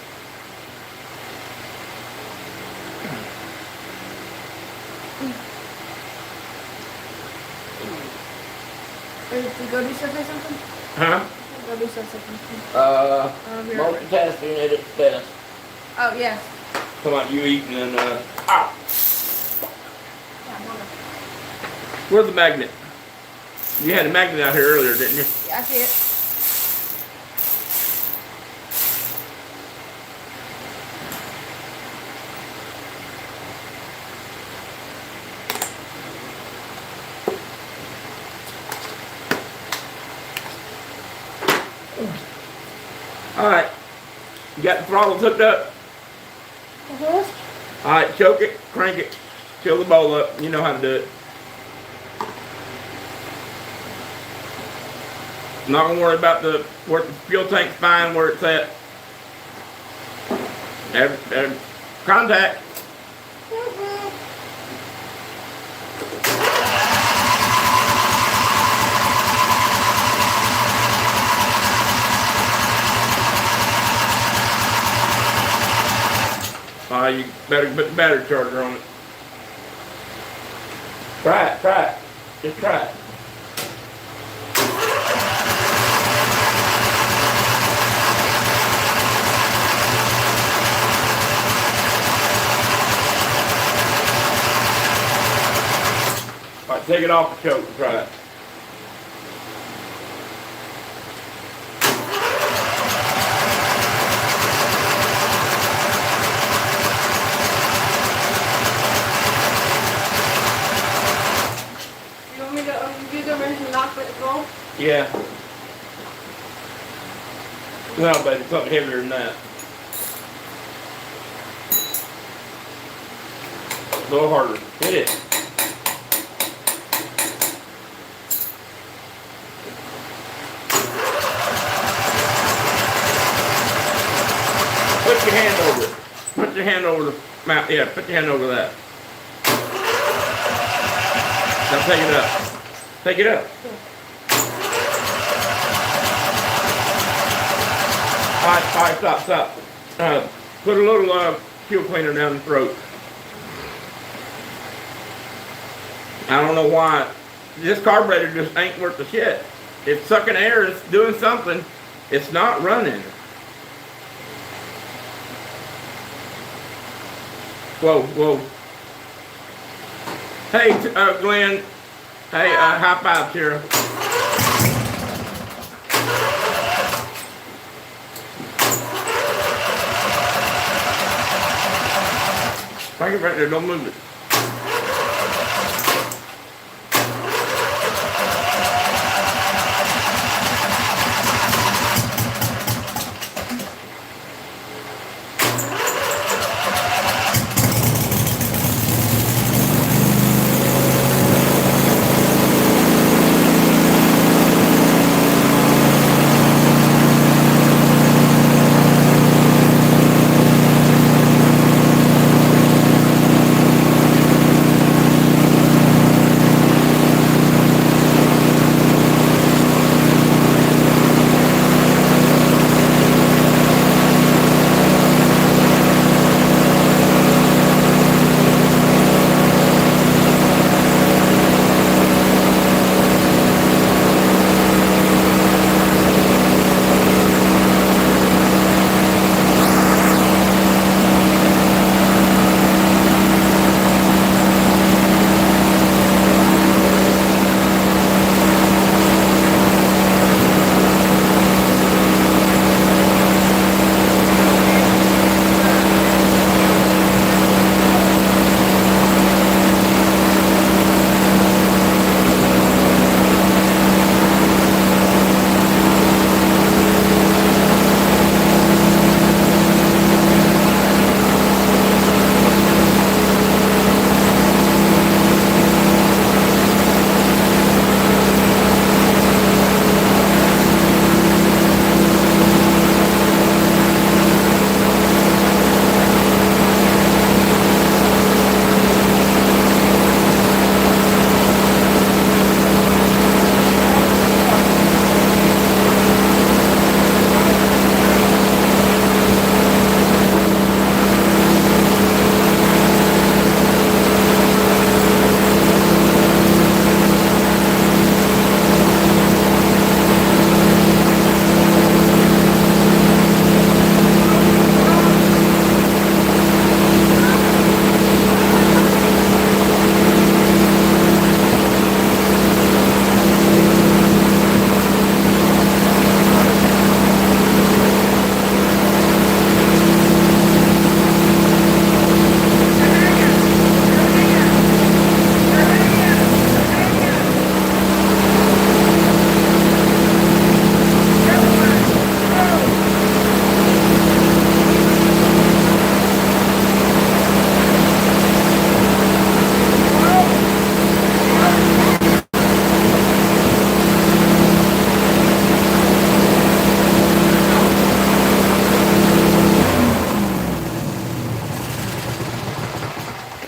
Go do something? Huh? Go do something. Multitasking at its best. Oh, yeah. Come on, you eating and ow! Yeah, I'm on Where's the magnet? You had a magnet out here earlier, didn't you? Yeah, I see it. Alright. You got the throttles hooked up? Uh-huh. Alright, choke it, crank it, fill the bowl up. You know how to do it. Not gonna worry about where the fuel tank's fine, where it's at. Contact. You better put the battery charger on it. Try it, try it. Just try it. All right, take it off the choke and try it. You want me to use the wrench and knock it go? Yeah. No, baby, something heavier than that. A little harder. Hit it. Put your hand over it. Put your hand over the mouth. Yeah, put your hand over that. Now take it up. Take it up. All right, stop. Put a little fuel cleaner down the throat. I don't know why. This carburetor just ain't worth the shit. It's sucking air, it's doing something. It's not running. Whoa. Hey, Glenn. Hey, high five, Tara. Take it right there, don't move it.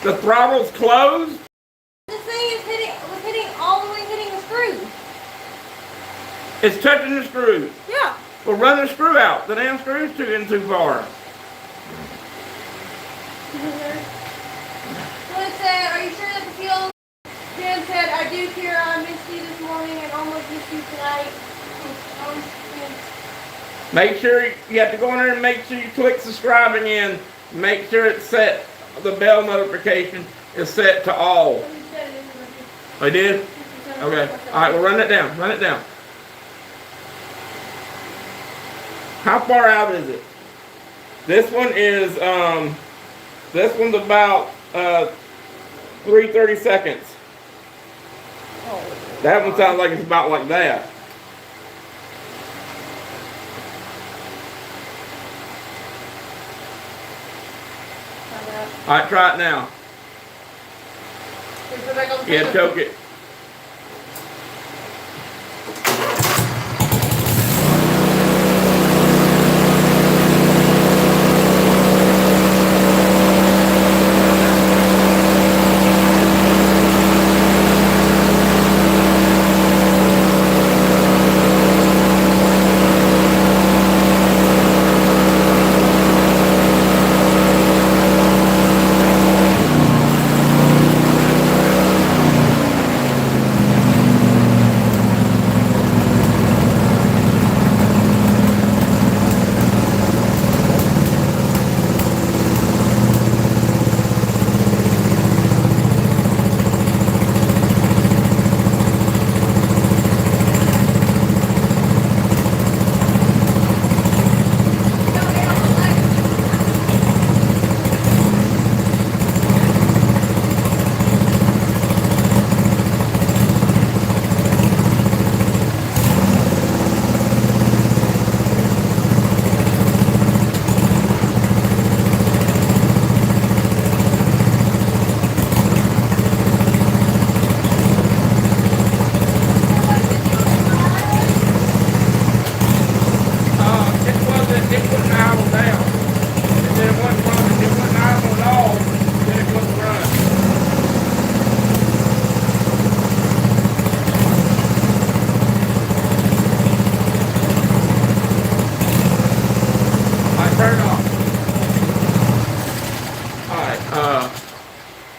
The throttle's closed? This thing was hitting all the way hitting the screw. It's touching the screw. Yeah. Well, run the screw out. The damn screw's too far. So it said, are you sure that the fuel Dan said, I do, Kira. I missed you this morning and almost missed you tonight. Make sure you have to go in there and make sure you click subscribe again. Make sure it's set. The bell notification is set to all. I did? Okay. All right, well, run it down. Run it down. How far out is it? This one is, this one's about 3:30 seconds. That one sounds like it's about like that. All right, try it now. Yeah, choke it.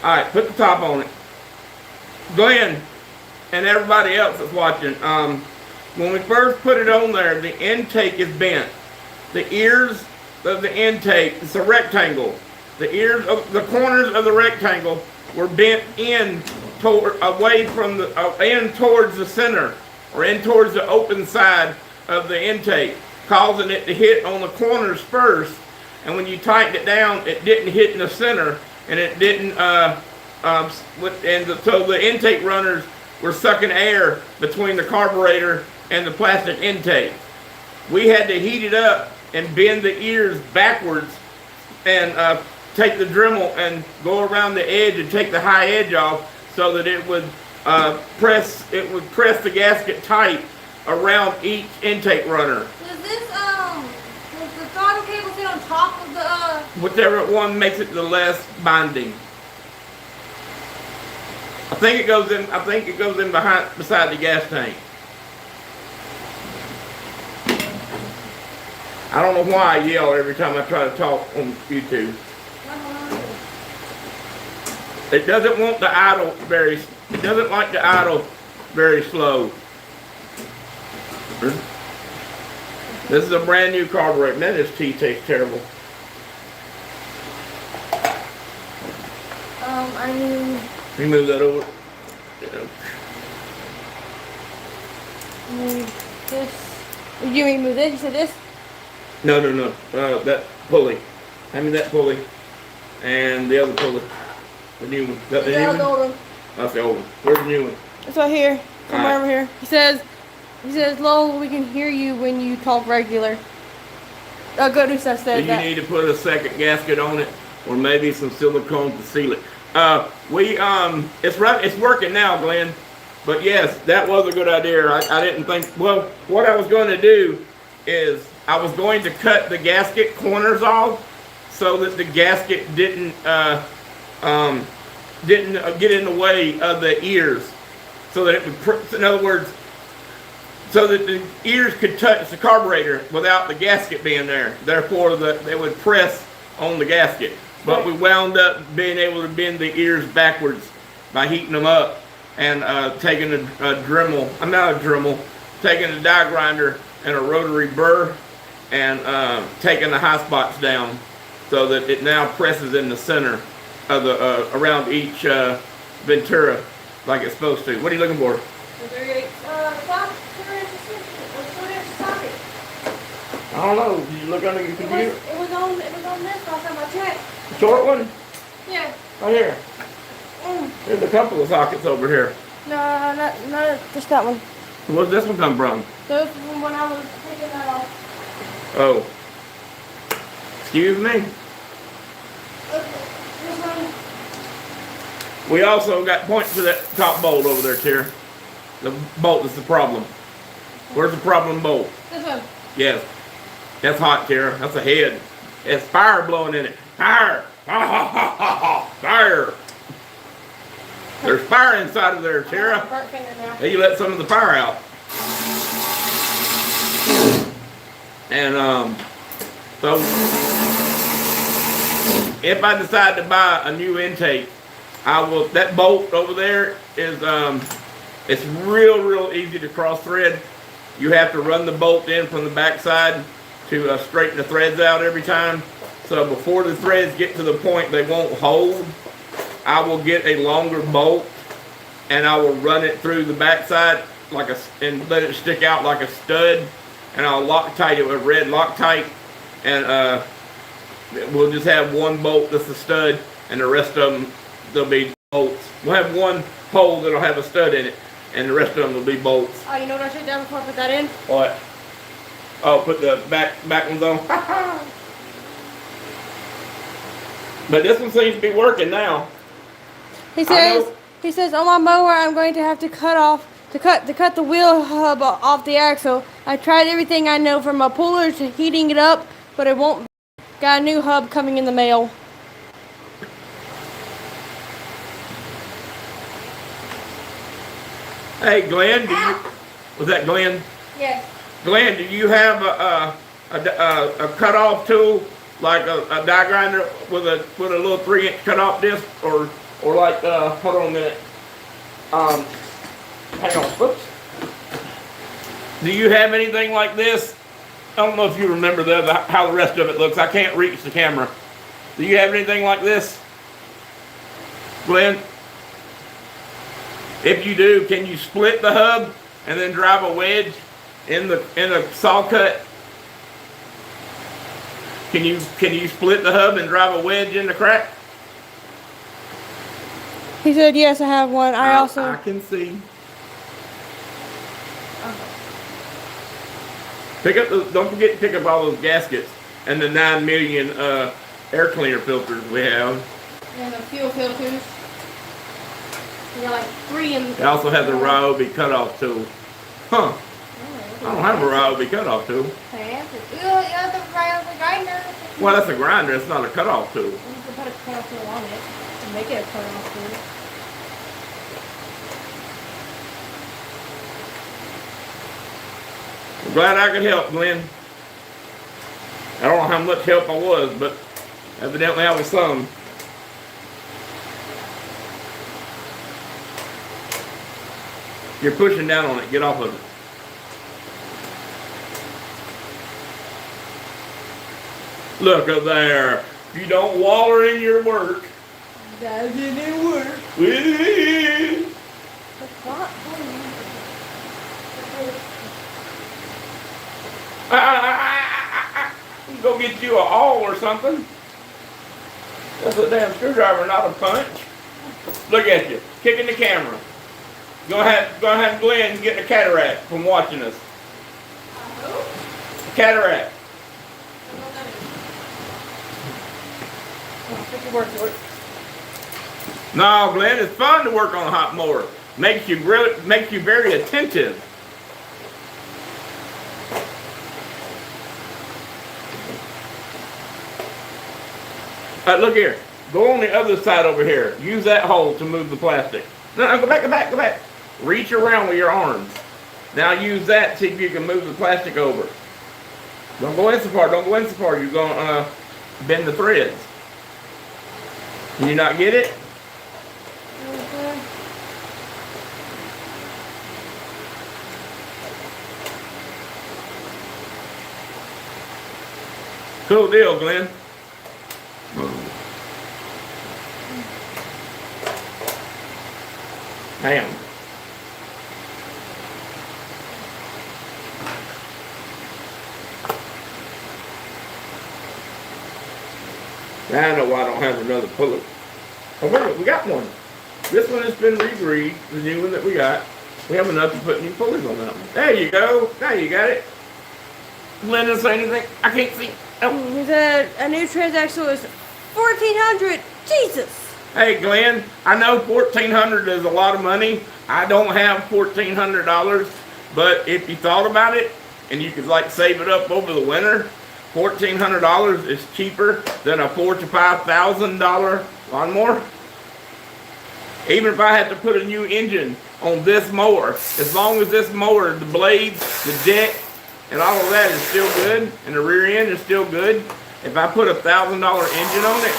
Alright, put the top on it. Glenn and everybody else that's watching, when we first put it on there, the intake is bent. The ears of the intake, it's a rectangle. The ears of the corners of the rectangle were bent in away from the in towards the center, or in towards the open side of the intake, causing it to hit on the corners first. And when you tightened it down, it didn't hit in the center, and it didn't. So the intake runners were sucking air between the carburetor and the plastic intake. We had to heat it up and bend the ears backwards, and take the Dremel and go around the edge and take the high edge off, so that it would press the gasket tight around each intake runner. Does this does the throttle cable sit on top of the Whichever one makes it the less binding. I think it goes in beside the gas tank. I don't know why I yell every time I try to talk on YouTube. It doesn't want to idle very. It doesn't like to idle very slow. This is a brand new carburetor. Man, this tea tastes terrible. I mean. You move that over. This. You mean move this? You said this? No. That pulley. Hand me that pulley. And the other pulley. The new one. Is that the new one? That's the old one. Where's the new one? It's right here. Somewhere over here. He says, Lowell, we can hear you when you talk regular. Oh, good news I said that. You need to put a second gasket on it, or maybe some silicone to seal it. It's working now, Glenn. But yes, that was a good idea. I didn't think. Well, what I was going to do is I was going to cut the gasket corners off so that the gasket didn't get in the way of the ears, so that it would, in other words, so that the ears could touch the carburetor without the gasket being there. Therefore, they would press on the gasket. But we wound up being able to bend the ears backwards by heating them up. and taking a Dremel, I'm not a Dremel, taking a die grinder and a rotary burr and taking the high spots down so that it now presses in the center of the around each Ventura like it's supposed to. What are you looking for? Socket. I don't know. Did you look under your computer? It was on this last time I checked. The short one? Yeah. Right here. There's a couple of sockets over here. No, not just that one. Where's this one come from? Those from when I was taking that off. Oh. Excuse me. This one. We also got points to that top bolt over there, Tara. The bolt is the problem. Where's the problem bolt? This one. Yes. That's hot, Tara. That's a head. It's fire blowing in it. Fire! Ha ha ha ha ha! Fire! There's fire inside of there, Tara. Burnt finger now. Hey, you let some of the fire out. And so if I decide to buy a new intake, I will. That bolt over there is it's real easy to cross thread. You have to run the bolt in from the back side to straighten the threads out every time. So before the threads get to the point they won't hold, I will get a longer bolt and I will run it through the backside and let it stick out like a stud, and I'll Loctite it with red Loctite, and we'll just have one bolt that's a stud, and the rest of them they'll be bolts. We'll have one hole that'll have a stud in it, and the rest of them will be bolts. Oh, you know what I should have done before I put that in? What? Oh, put the back ones on. But this one seems to be working now. He says on my mower I'm going to have to cut the wheel hub off the axle. I tried everything I know from a puller to heating it up, but it won't. Got a new hub coming in the mail. Hey Glenn, was that Glenn? Yes. Glenn, do you have a cutoff tool like a die grinder with a little 3-inch cutoff disc, or like hold on a minute. Hang on, whoops. Do you have anything like this? I don't know if you remember how the rest of it looks. I can't reach the camera. Do you have anything like this, Glenn? If you do, can you split the hub and then drive a wedge in a saw cut? Can you split the hub and drive a wedge in the crack? He said yes, I have one. I can see. Don't forget to pick up all those gaskets and the 9 million air cleaner filters we have. And the fuel filters. We got like 3 in. They also have the Ryobi cutoff tool. Huh? I don't have a Ryobi cutoff tool. Yeah, the grinder. Well, that's a grinder. It's not a cutoff tool. You can put a cutoff tool on it and make it a cutoff tool. I'm glad I could help, Glenn. I don't know how much help I was, but evidently I was some. You're pushing down on it. Get off of it. Look up there. You don't waller in your work. Doesn't it work? Woo! Go get you a awl or something. That's a damn screwdriver, not a punch. Look at you, kicking the camera. Go ahead, Glenn, getting a cataract from watching us. A cataract. No, Glenn, it's fun to work on a hot mower. Makes you very attentive. Look here. Go on the other side over here. Use that hole to move the plastic. No, go back. Reach around with your arms. Now use that, see if you can move the plastic over. Don't go in so far. You're going to bend the threads. Can you not get it? Cool deal, Glenn. Damn. Now I know why I don't have another puller. Oh wait, we got one. This one has been re-greased, the new one that we got. We have enough to put new pullers on that one. There you go. Now you got it. Glenn didn't say anything. I can't see. Oh. He said a new transaxle is 1,400. Jesus. Hey Glenn, I know $1,400 is a lot of money. I don't have $1,400, but if you thought about it and you could like save it up over the winter, $1,400 is cheaper than a $4,000 to $5,000 lawnmower. Even if I had to put a new engine on this mower, as long as this mower, the blades, the deck, and all of that is still good, and the rear end is still good, if I put a $1,000 engine on it,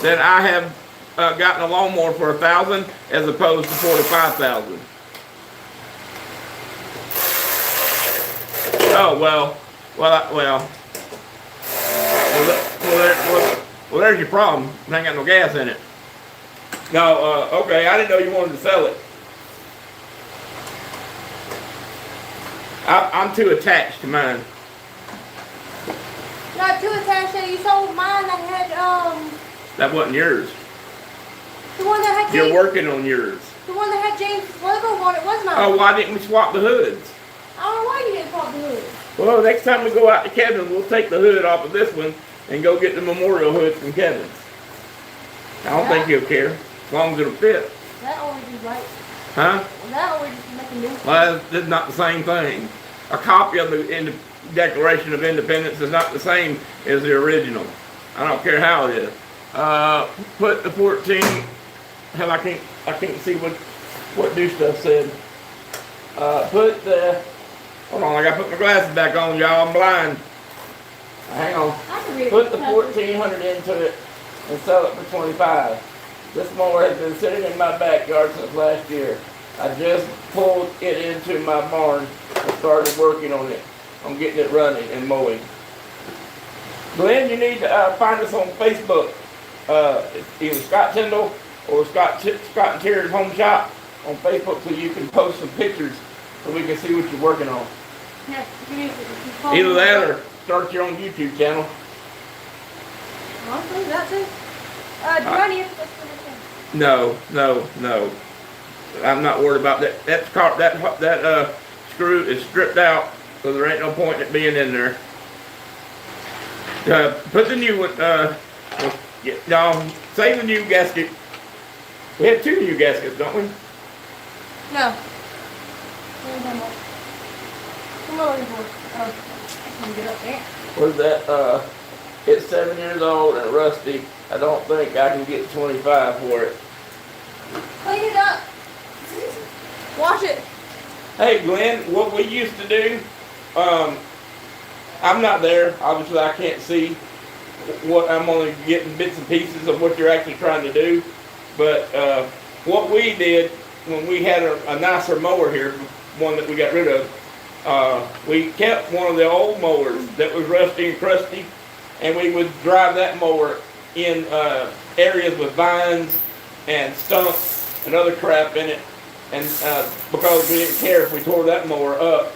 then I have gotten a lawnmower for $1,000 as opposed to $4,000 to $5,000. Oh well, there's your problem. I ain't got no gas in it. No, okay, I didn't know you wanted to sell it. I'm too attached to mine. Not too attached that you sold mine that had, That wasn't yours. the one that had You're James, working on yours. the one that had James' logo on it was mine. Oh, why didn't we swap the hoods? I don't know why you didn't pop the hood. Well, next time we go out to Kevin's, we'll take the hood off of this one and go get the memorial hood from Kevin's. I don't think he'll care, as long as it'll fit. That orange is right. Huh? Well, that orange is making new. Well, that's not the same thing. A copy of the Declaration of Independence is not the same as the original. I don't care how it is. Put the 14. Hell, I can't see what new stuff said. Put the. Hold on, I gotta put my glasses back on, y'all. I'm blind. Hang on. I can read Put the 1,400 into it and sell it for 25. This mower has been sitting in my backyard since last year. I just pulled it into my barn and started working on it. I'm getting it running and mowing. Glenn, you need to find us on Facebook. Either Scott Tyndall or Scott Interior's Home Shop on Facebook, so you can post some pictures so we can see what you're working on. Yeah, Either that or start your own YouTube channel. Honestly, that too. Do I need to No. I'm not worried about that. That screw is stripped out, so there ain't no point in it being in there. Put the new one. No, save the new gasket. We have 2 new gaskets, don't we? No. Come on, looking for? Oh, I can get up there. Where's that? It's 7 years old and rusty. I don't think I can get 25 for it. Clean it up. Wash it. Hey Glenn, what we used to do, I'm not there, obviously I can't see what, I'm only getting bits and pieces of what you're actually trying to do, but what we did when we had a nicer mower here, one that we got rid of, we kept one of the old mowers that was rusty and crusty, and we would drive that mower in areas with vines and stumps and other crap in it. And because we didn't care if we tore that mower up,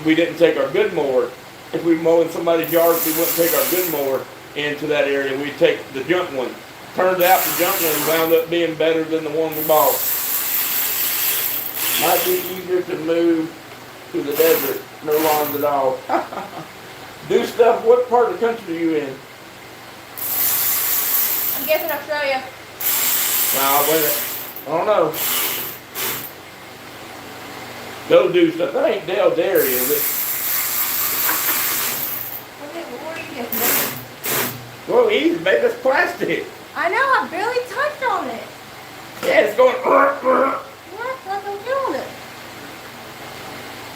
we didn't take our good mower. If we were mowing somebody's yard, we wouldn't take our good mower into that area. We'd take the junk one. Turns out the junk one wound up being better than the one we bought. Might be easier to move to the desert. No lawns at all. Do stuff. What part of the country are you in? I'm guessing Australia. Nah, wait. I don't know. Go do stuff. That ain't Del Dairy, is it? What are you guessing? Well, easy, baby. That's plastic. I know, I barely touched on it. Yeah, it's going. What? That's what I'm doing it.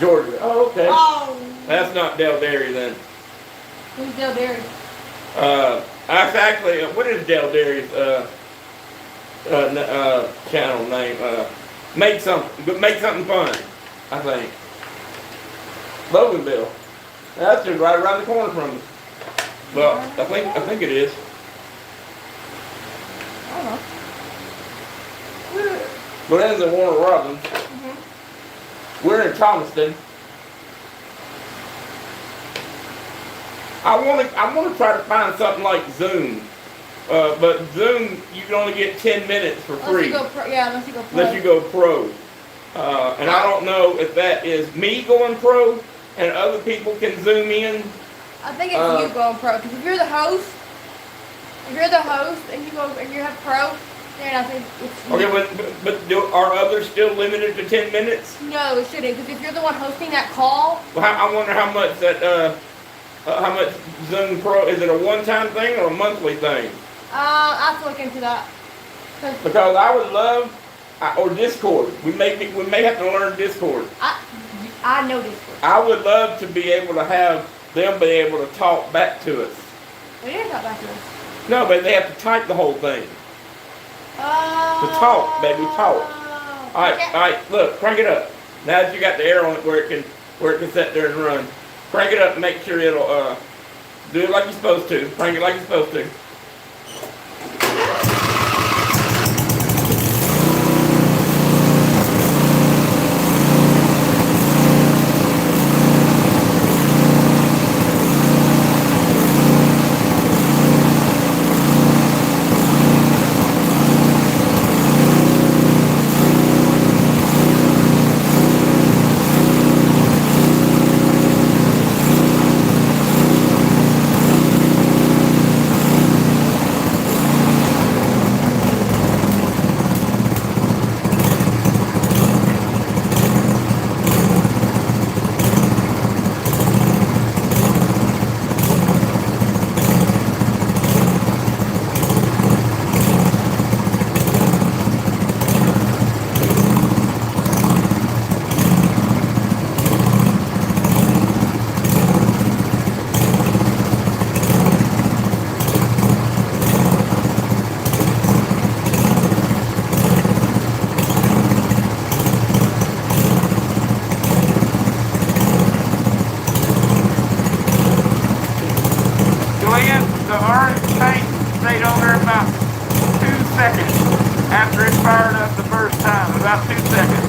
Georgia. Oh, okay. Oh. That's not Del Dairy then. Who's Del Dairy? That's actually, what is Del Dairy's channel name? Make something fun, I think. Loganville. That's just right around the corner from us. Well, I think it is. I don't know. But ends in Warner Robins. We're in Thomaston. I want to try to find something like Zoom. But Zoom, you can only get 10 minutes for free. Unless you go pro. Unless you go pro. And I don't know if that is me going pro and other people can Zoom in. I think it's you going pro. Because if you're the host and you have pro, then I think it's you. Okay, but are others still limited to 10 minutes? No, it shouldn't. Because if you're the one hosting that call. Well, I wonder how much how much Zoom Pro, is it a one-time thing or a monthly thing? I have to look into that. Because I would love, or Discord. We may have to learn Discord. I know Discord. I would love to be able to have them be able to talk back to us. They didn't talk back to us. No, but they have to type the whole thing. To talk, baby, talk. All right, look, crank it up. Now that you got the air on it where it can sit there and run, crank it up and make sure it'll do it like you're supposed to. Crank it like you're supposed to. The orange paint stayed on there about 2 seconds after it fired up the first time, about 2 seconds.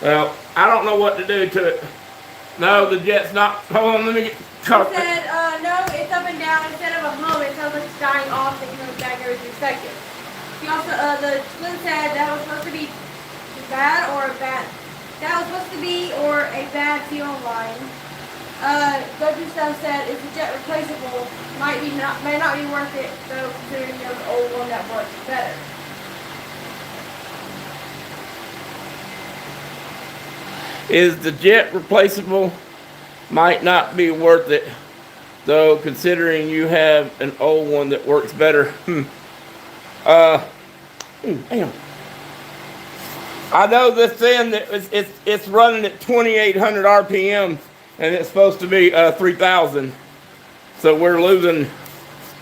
Well, I don't know what to do to it. No, the jet's not. Hold on, let me get. He said, no, it's up and down. Instead of a hum, it sounds like it's dying off and comes back every 3 seconds. He also, the twin said that was supposed to be bad or a bad. That was supposed to be or a bad fuel line. Goju Stuff said if the jet replaceable, may not be worth it though, considering you have an old one that works better. Is the jet replaceable? Might not be worth it, though, considering you have an old one that works better. Damn. I know this thing that it's running at 2,800 RPM, and it's supposed to be 3,000. So we're losing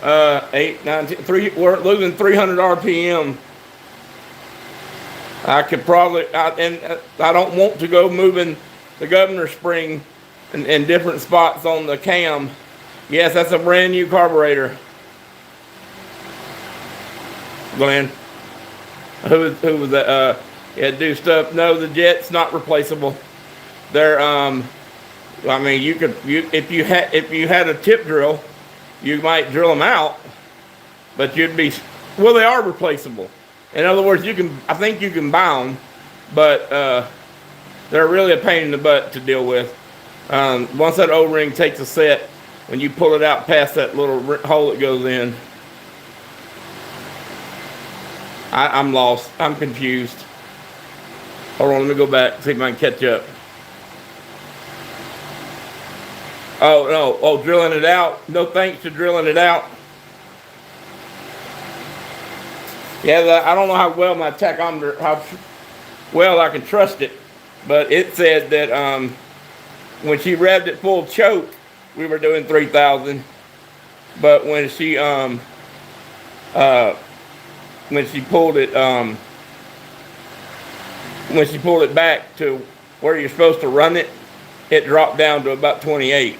8, 9, 10, 3. We're losing 300 RPM. I could probably, and I don't want to go moving the governor spring in different spots on the cam. Yes, that's a brand new carburetor. Glenn, who was that? Yeah, do stuff. No, the jet's not replaceable. They're I mean, if you had a tip drill, you might drill them out, but you'd be, well, they are replaceable. In other words, I think you can buy them, but they're really a pain in the butt to deal with. Once that O-ring takes a set, when you pull it out past that little hole it goes in, I'm lost. I'm confused. Hold on, let me go back, see if I can catch up. Oh, no. Oh, drilling it out. No thanks to drilling it out. Yeah, I don't know how well my tachometer, how well I can trust it, but it said that when she revved it full choke, we were doing 3,000. But when she pulled it back to where you're supposed to run it, it dropped down to about 28.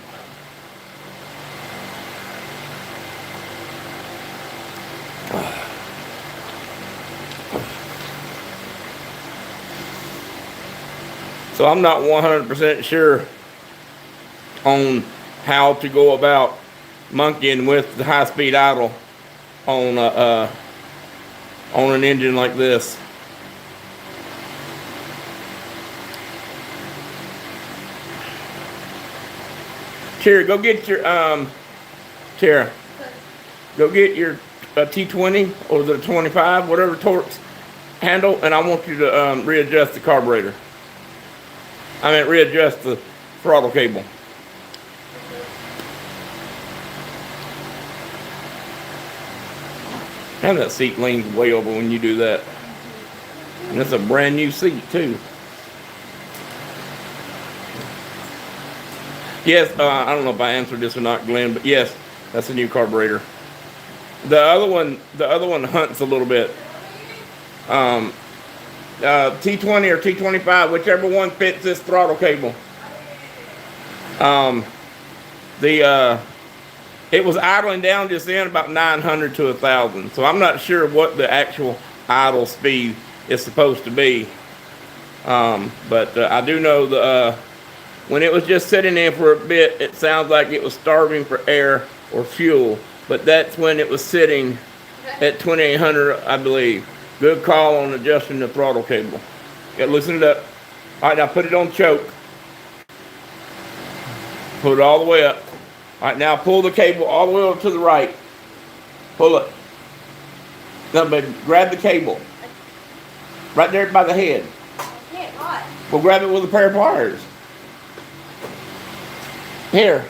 So I'm not 100% sure on how to go about monkeying with the high-speed idle on an engine like this. Tara, go get your Tara, go get your T20 or the 25, whatever Torx handle, and I want you to readjust the carburetor. I mean, readjust the throttle cable. And that seat leans way over when you do that. And it's a brand new seat too. Yes, I don't know if I answered this or not, Glenn, but yes, that's a new carburetor. The other one hunts a little bit. T20 or T25, whichever one fits this throttle cable. It was idling down just then about 900 to 1,000. So I'm not sure what the actual idle speed is supposed to be. But I do know when it was just sitting there for a bit, it sounds like it was starving for air or fuel. But that's when it was sitting at 2,800, I believe. Good call on adjusting the throttle cable. Yeah, loosen it up. All right, now put it on choke. Put it all the way up. All right, now pull the cable all the way over to the right. Pull it. No, baby, grab the cable. Right there by the head. I can't not. Well, grab it with a pair of pliers. Here.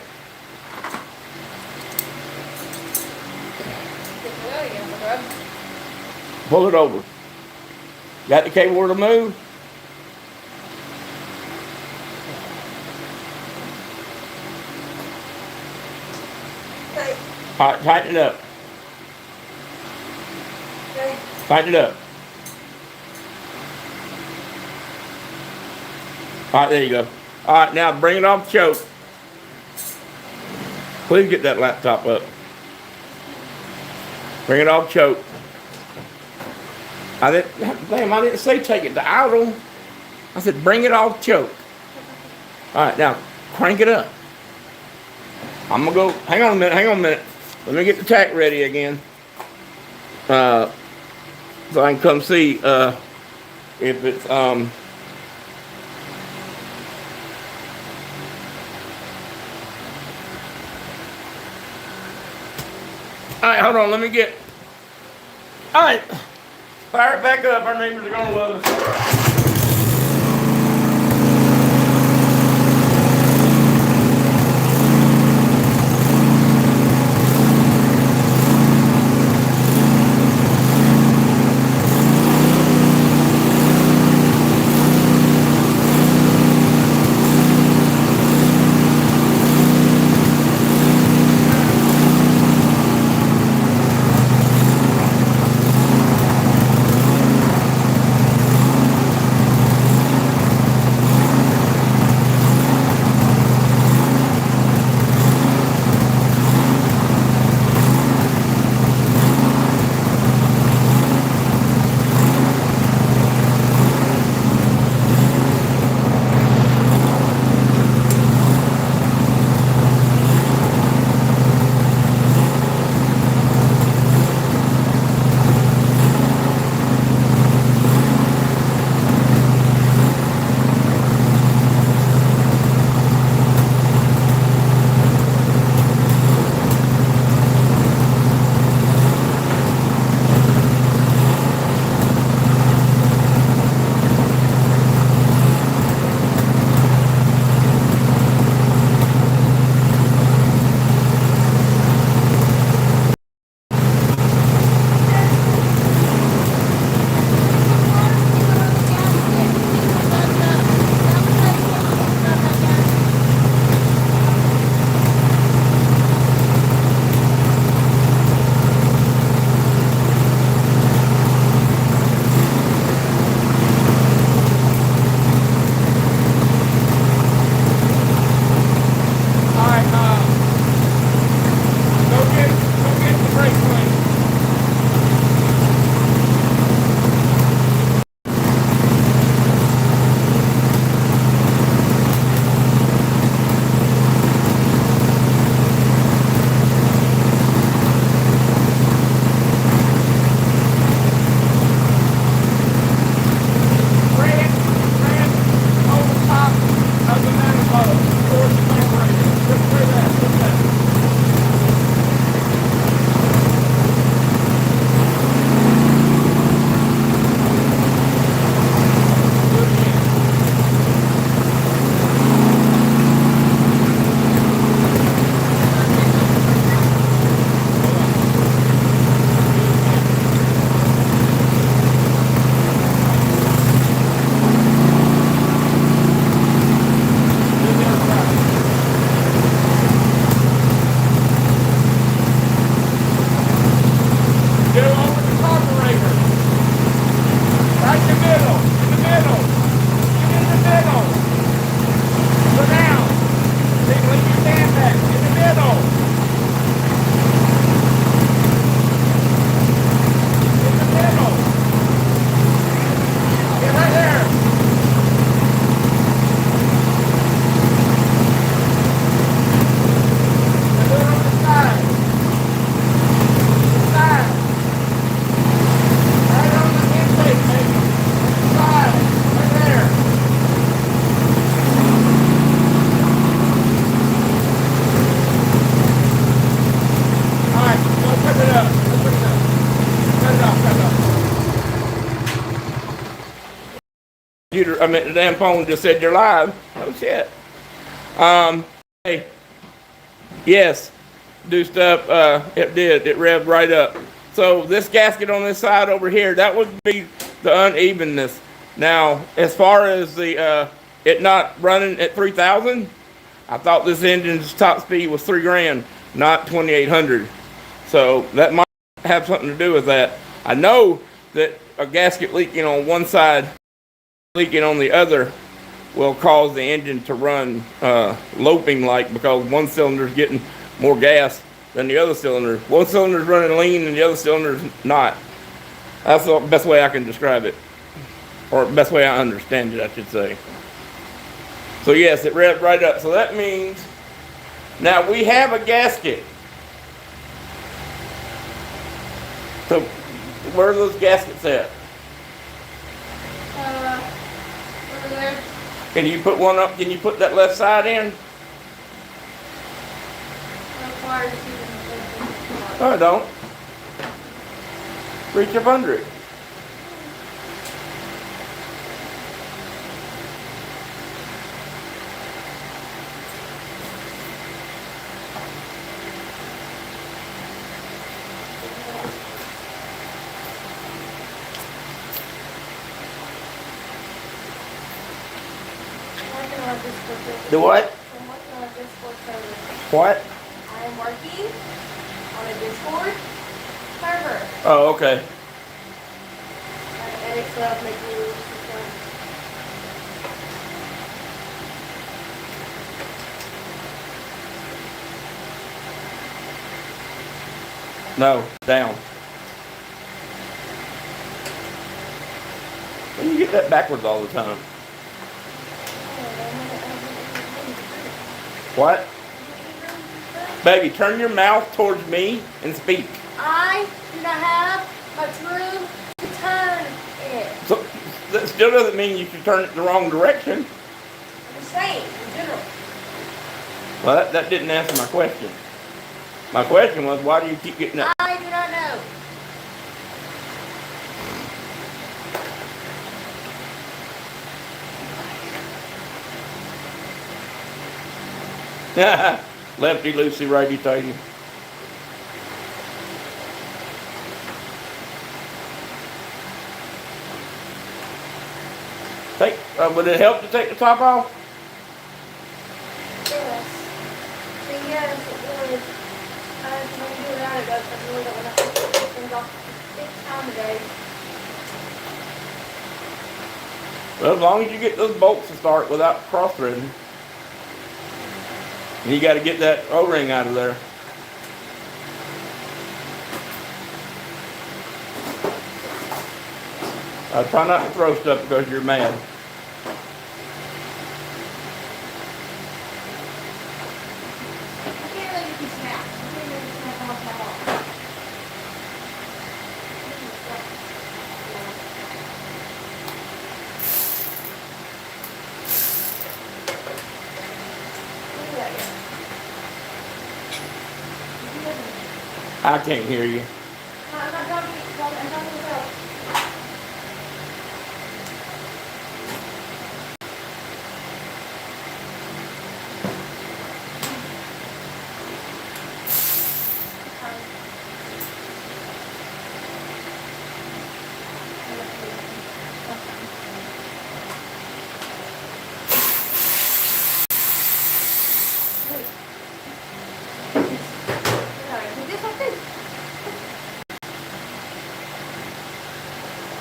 Pull it over. Got the cable where to move? Okay. All right, tighten it up. Okay. Tighten it up. All right, there you go. All right, now bring it off choke. Please get that laptop up. Bring it off choke. I didn't say take it to idle. I said, bring it off choke. All right, now crank it up. I'm gonna go. Hang on a minute. Let me get the tack ready again. So I can come see if it's All right, hold on. Let me get. All right, fire it back up. Our neighbors are gonna love us. computer, I mean, the damn phone just said you're live. Oh shit. Hey, yes, do stuff. It did. It revved right up. So this gasket on this side over here, that would be the unevenness. Now, as far as the it not running at 3,000, I thought this engine's top speed was 3 grand, not 2,800. So that might have something to do with that. I know that a gasket leaking on one side, leaking on the other, will cause the engine to run loping like, because one cylinder's getting more gas than the other cylinder. One cylinder's running lean and the other cylinder's not. That's the best way I can describe it. Or best way I understand it, I should say. So yes, it revved right up. So that means now we have a gasket. So where are those gaskets at? Over there. Can you put one up? Can you put that left side in? Required to see them. No, I don't. Reach up under it. The what? I'm working on a Discord server. What? I am working on a Discord server. Oh, okay. I edit stuff, make rules and stuff. No, down. When you get that backwards all the time. What? Baby, turn your mouth towards me and speak. I do not have much room to turn it. So that still doesn't mean you should turn it the wrong direction. I'm just saying, in general. Well, that didn't answer my question. My question was, why do you keep getting that? I do not know. Lefty loosey, righty tighty. Would it help to take the top off? Yes. See, yes, it would. When you do that, it does. I really don't want to take things off. Big time today. Well, as long as you get those bolts to start without cross-threading. And you got to get that O-ring out of there. Try not to throw stuff because you're mad. I can't really get these snaps. I can't really snap them off my wall. Look at that guy. I can't hear you. I'm not talking about.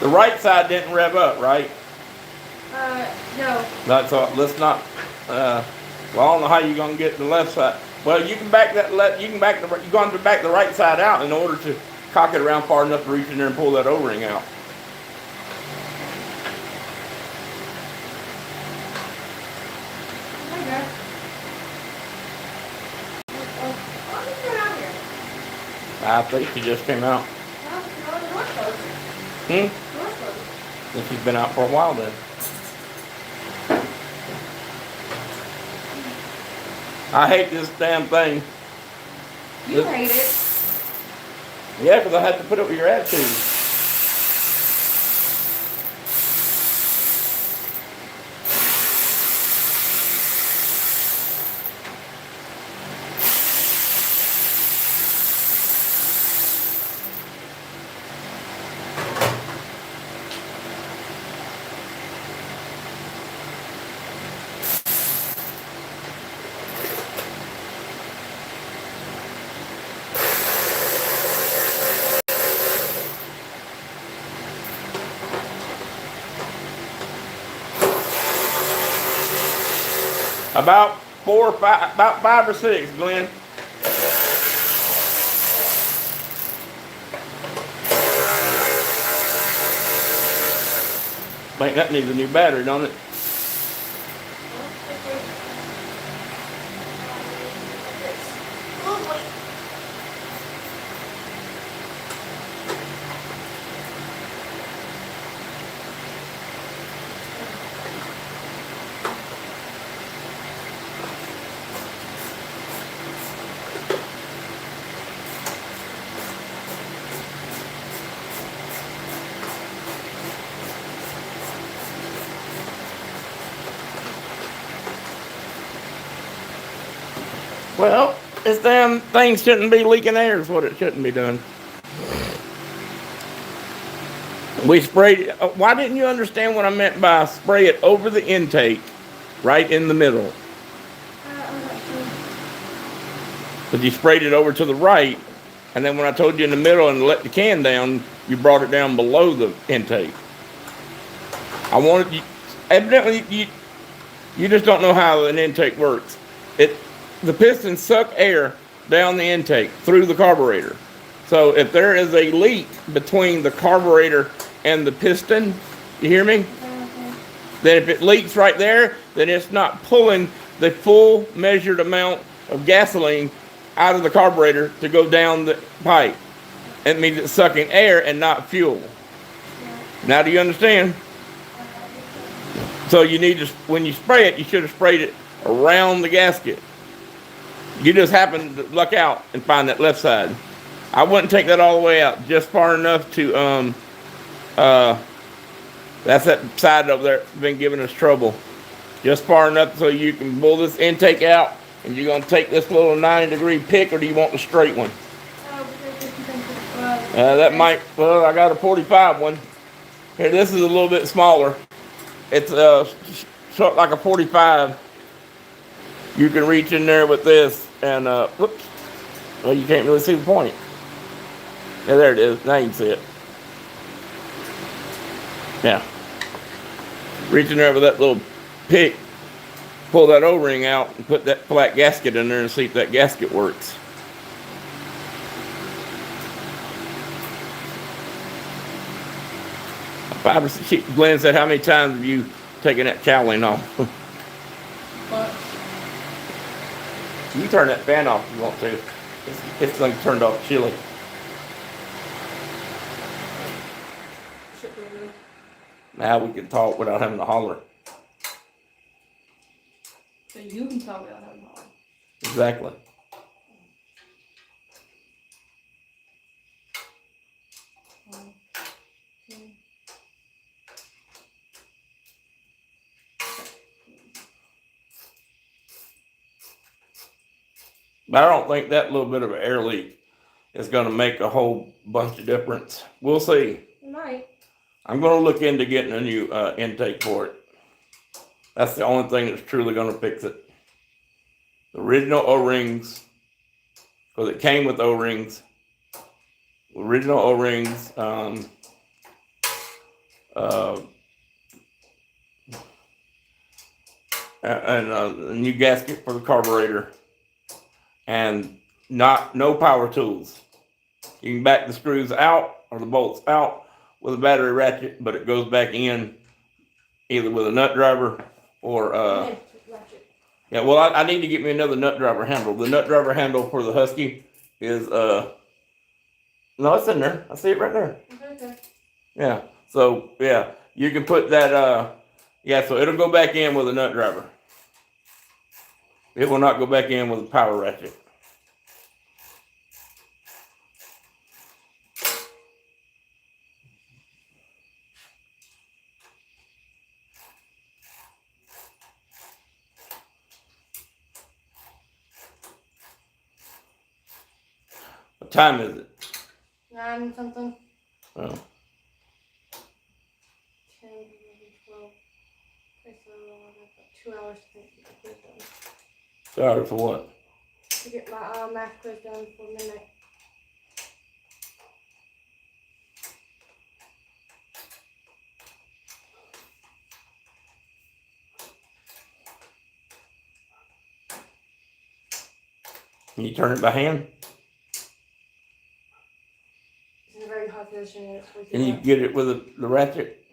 The right side didn't rev up, right? No. That's all. Let's not. Well, I don't know how you're gonna get the left side. Well, you can back that left. You can back the. You're going to back the right side out in order to cock it around far enough to reach in there and pull that O-ring out. Okay. What's going on here? I think she just came out. No, the door's closed. Hmm. Door's closed. Then she's been out for a while then. I hate this damn thing. You hate it. Yeah, because I had to put up with your attitude. About 4 or 5, about 5 or 6, Glenn. think that needs a new battery, don't it? Oh, wait. Well, this damn thing shouldn't be leaking air is what it shouldn't be doing. We sprayed it. Why didn't you understand what I meant by spray it over the intake, right in the middle? Because you sprayed it over to the right, and then when I told you in the middle and let the can down, you brought it down below the intake. I wanted you, evidently you just don't know how an intake works. The pistons suck air down the intake through the carburetor. So if there is a leak between the carburetor and the piston, you hear me? Then if it leaks right there, then it's not pulling the full measured amount of gasoline out of the carburetor to go down the pipe. It means it's sucking air and not fuel. Now do you understand? So you need to, when you spray it, you should have sprayed it around the gasket. You just happen to luck out and find that left side. I wouldn't take that all the way out, just far enough to, that's that side over there that's been giving us trouble. Just far enough so you can pull this intake out, and you're going to take this little 90-degree pick, or do you want the straight one? That might, well, I got a 45 one. Here, this is a little bit smaller. It's short like a 45. You can reach in there with this and, whoops. Well, you can't really see the point. Yeah, there it is. Now you can see it. Yeah. Reach in there with that little pick, pull that O-ring out, and put that flat gasket in there and see if that gasket works. Glenn said, how many times have you taken that cowling off? What? You turn that fan off if you want to. It's like turned off chilly. Now we can talk without having to holler. So you can talk without having to holler. Exactly. But I don't think that little bit of an air leak is going to make a whole bunch of difference. We'll see. It might. I'm going to look into getting a new intake for it. That's the only thing that's truly going to fix it. The original O-rings, because it came with O-rings. Original O-rings, and a new gasket for the carburetor. And no power tools. You can back the screws out or the bolts out with a battery ratchet, but it goes back in either with a nut driver or yeah. Well, I need to get me another nut driver handle. The nut driver handle for the Husky is no, it's in there. I see it right there. Okay. Yeah. So yeah, you can put that. Yeah. So it'll go back in with a nut driver. It will not go back in with a power ratchet. What time is it? 9 something. Oh. 10, 11, 12. Okay, so I've got 2 hours to finish the quiz done. Sorry for what? To get my math quiz done before midnight. Can you turn it by hand? It's in a very hot position and it's way too Can you hot. get it with the ratchet?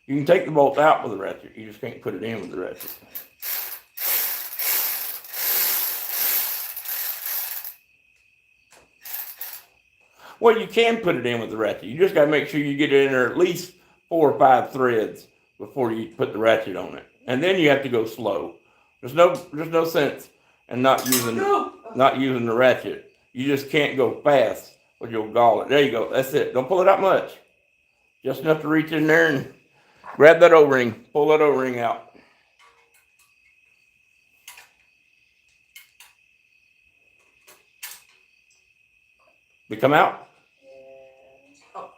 You can take the bolt out with the ratchet. You just can't put it in with the ratchet. Well, you can put it in with the ratchet. You just got to make sure you get it in there at least 4 or 5 threads before you put the ratchet on it. And then you have to go slow. There's no sense in not using the ratchet. You just can't go fast or you'll gall it. There you go. That's it. Don't pull it out much. Just enough to reach in there and grab that O-ring. Pull that O-ring out. We come out? Oh,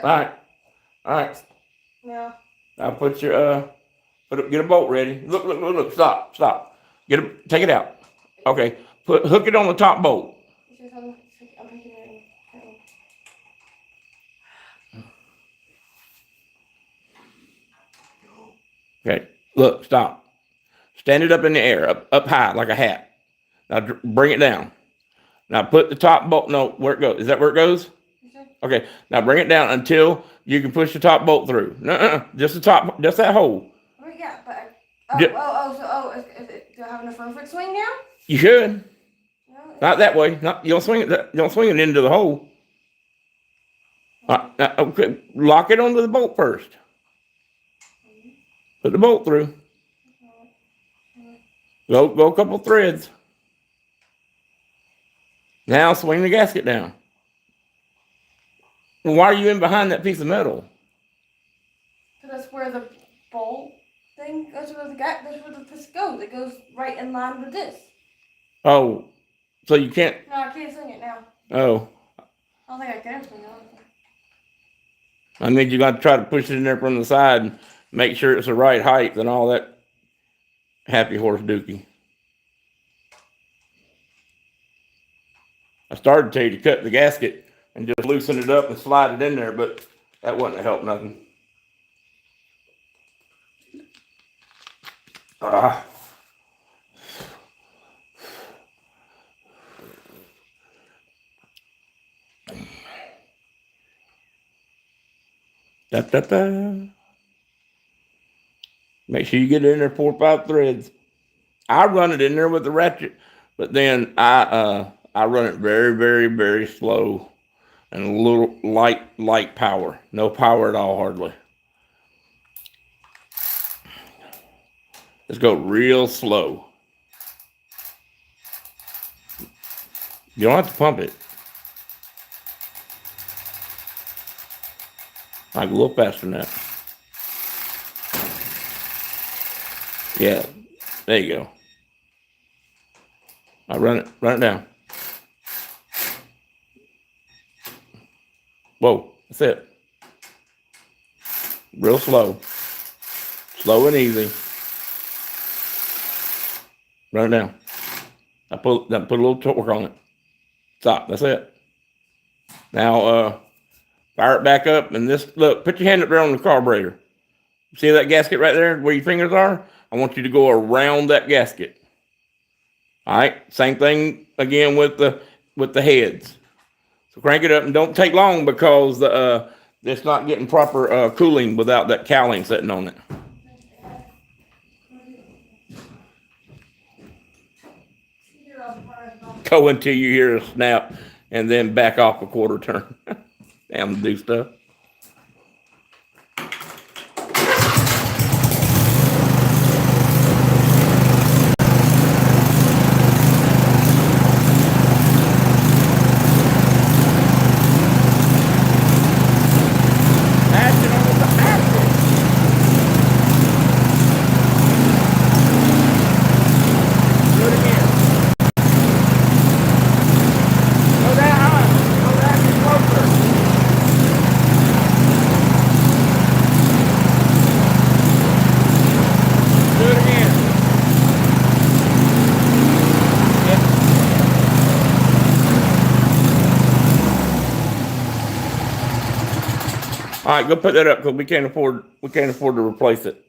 crap. All right. Yeah. Now put your get a bolt ready. Look. Stop. Take it out. Okay. Hook it on the top bolt. Okay. Look. Stop. Stand it up in the air, up high like a hat. Now bring it down. Now put the top bolt. No, where it goes? Is that where it goes? Okay. Now bring it down until you can push the top bolt through. No, just the top, just that hole. Yeah, but do I have enough room for it to swing now? You should. No, Not that way. You don't swing it. You don't swing it into the hole. Now, okay, lock it onto the bolt first. Put the bolt through. Go a couple threads. Now swing the gasket down. Well, why are you in behind that piece of metal? That's where the bolt thing. That's where the piece goes. It goes right in line with this. Oh, so you can't. No, I can't swing it now. Oh. I don't think I can swing it. I think you got to try to push it in there from the side and make sure it's the right height and all that happy horse dookie. I started to tell you to cut the gasket and just loosen it up and slide it in there, but that wouldn't have helped nothing. Make sure you get it in there 4 or 5 threads. I run it in there with the ratchet, but then I run it very, very, very slow and a little light power. No power at all, hardly. Just go real slow. You don't have to pump it. Like a little faster than that. Yeah, there you go. I run it down. Whoa, that's it. Real slow. Slow and easy. Run it down. I put a little torque on it. Stop, that's it. Now, fire it back up and look, put your hand up there on the carburetor. See that gasket right there where your fingers are? I want you to go around that gasket. All right, same thing again with the heads. So crank it up and don't take long because it's not getting proper cooling without that cowling sitting on it. Go until you hear a snap and then back off a quarter turn. Damn, do stuff. All right, go put that up because we can't afford to replace it.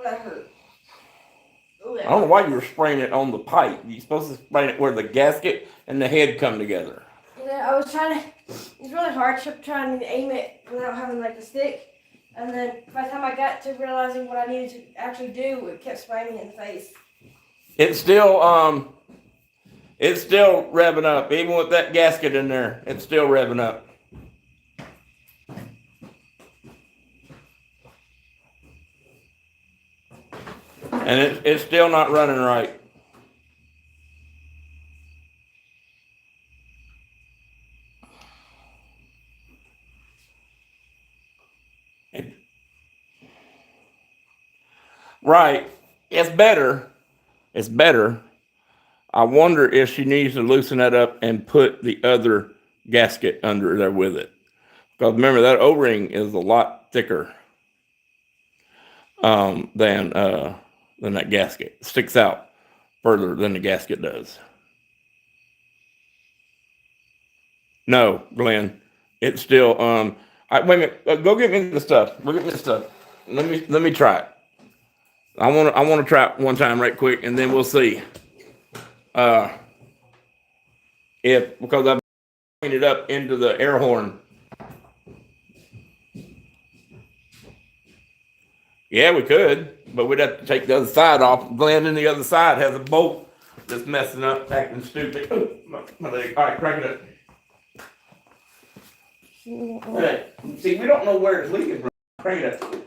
That hurt. I don't know why you were spraying it on the pipe. You're supposed to spray it where the gasket and the head come together. It Yeah, I was trying to. It's really hard trying to aim it without having like the stick. And then by the time I got to realizing what I needed to actually do, it kept slamming me in the face. It's still revving up. Even with that gasket in there, it's still revving up. And it's still not running right. Right. It's better. It's better. I wonder if she needs to loosen that up and put the other gasket under there with it. Because remember, that O-ring is a lot thicker than that gasket. It sticks out further than the gasket does. No, Glenn, it's still wait a minute. Go get me the stuff. Go get me the stuff. Let me try it. I want to try it one time right quick, and then we'll see. If because I've cleaned it up into the air horn. Yeah, we could, but we'd have to take the other side off. Glenn in the other side has a bolt that's messing up, acting stupid. Ooh, my leg. All right, crank it up. Okay. See, we don't know where it's leaking from. Crank it up.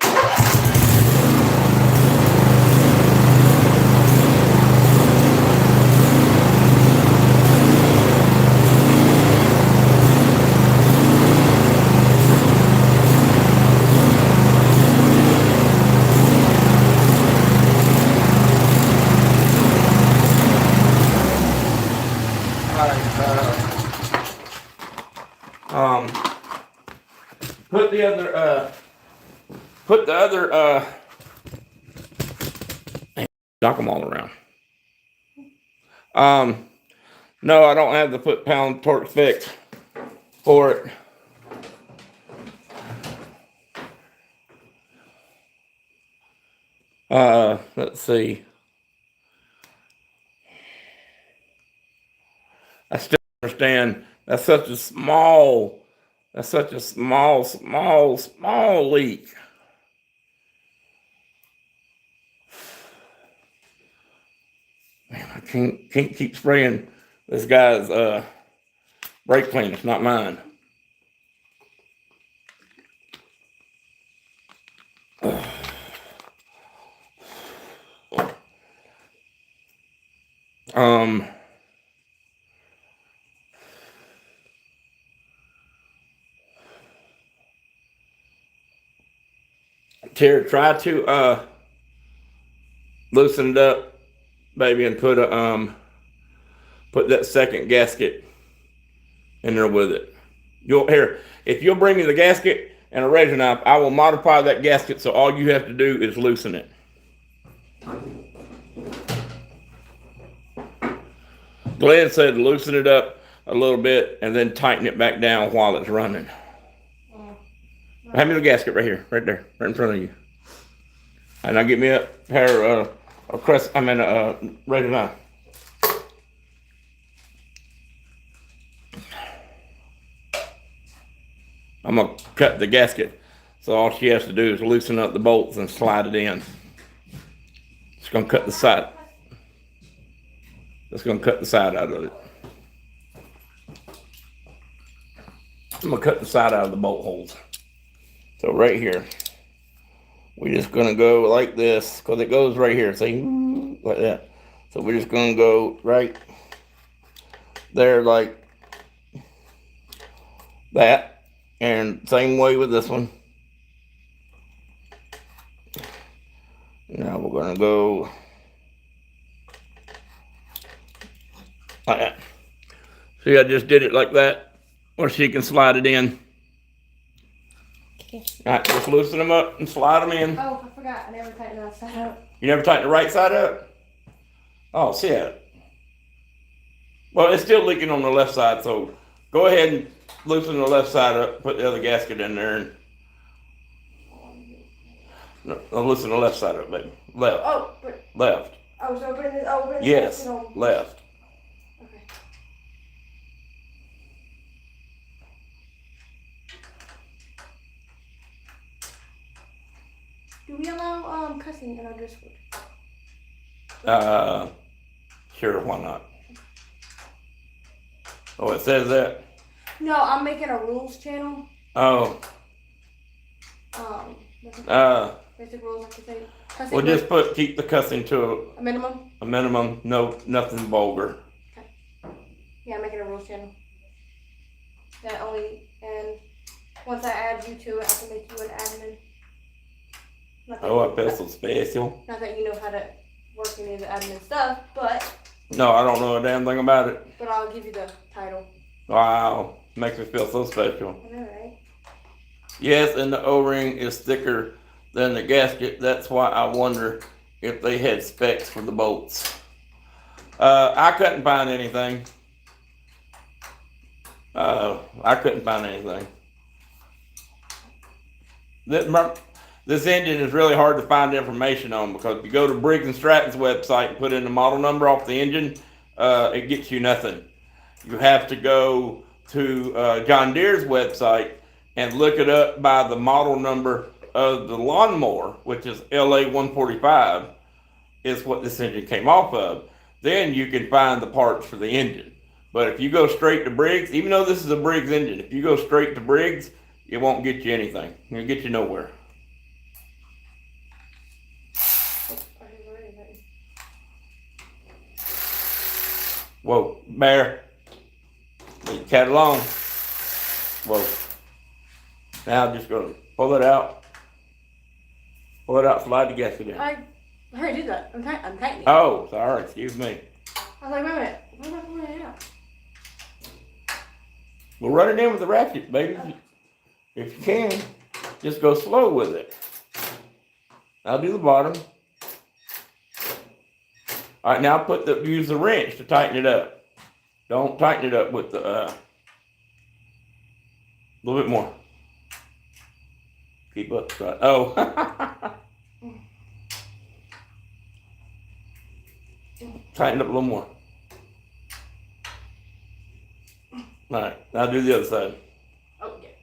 Put the other knock them all around. No, I don't have the foot-pound torque fix for it. Let's see. I still understand that's such a small leak. Man, I can't keep spraying this guy's brake clean. It's not mine. Tara, try to loosen it up, baby, and put that second gasket in there with it. If you'll bring me the gasket and a razor knife, I will modify that gasket so all you have to do is loosen it. Glenn said loosen it up a little bit and then tighten it back down while it's running. Have me the gasket right here, right there, right in front of you. And now get me a pair of razor knife. I'm gonna cut the gasket, so all she has to do is loosen up the bolts and slide it in. It's gonna cut the side. It's gonna cut the side out of it. I'm gonna cut the side out of the bolt holes. So right here, we're just gonna go like this, because it goes right here, see, like that. So we're just gonna go right there like that, and same way with this one. Now we're gonna go like that. See, I just did it like that, or she can slide it in. All right, just loosen them up and slide them in. Oh, I forgot. I never tightened that side up. You never tighten the right side up? Oh, see it. Well, it's still leaking on the left side, so go ahead and loosen the left side up, put the other gasket in there, and no, loosen the left side up, baby. Left. Oh, but Left. I was opening this. Yes, left. Okay. Do we allow cussing in our Discord? Sure, why not? Oh, it says that. No, I'm making a rules channel. Oh. Basic rules, like you say. We'll just keep the cussing to a minimum. A minimum. No, nothing vulgar. Okay. Yeah, I'm making a rules channel. That only, and once I add you to it, I can make you an admin. Oh, I feel so special. Not that you know how to work any of the admin stuff, but. No, I don't know a damn thing about it. But I'll give you the title. Wow, makes me feel so special. I know, right? Yes, and the O-ring is thicker than the gasket. That's why I wonder if they had specs for the bolts. I couldn't find anything. I couldn't find anything. This engine is really hard to find information on, because if you go to Briggs and Stratton's website and put in the model number off the engine, it gets you nothing. You have to go to John Deere's website and look it up by the model number of the lawnmower, which is LA 145, is what this engine came off of. Then you can find the parts for the engine. But if you go straight to Briggs, even though this is a Briggs engine, if you go straight to Briggs, it won't get you anything. It'll get you nowhere. Whoa, Bear. Leave the cat alone. Whoa. Now I'm just going to pull it out. Pull it out, slide the gasket in. I already did that. I'm tightening. Oh, sorry, excuse me. I was like, wait a minute. What am I pulling it out? We'll run it in with the ratchet, baby. If you can, just go slow with it. I'll do the bottom. All right, now use the wrench to tighten it up. Don't tighten it up with the, a little bit more. Keep up, Scott. Oh. Tighten up a little more. All right, now do the other side. Okay.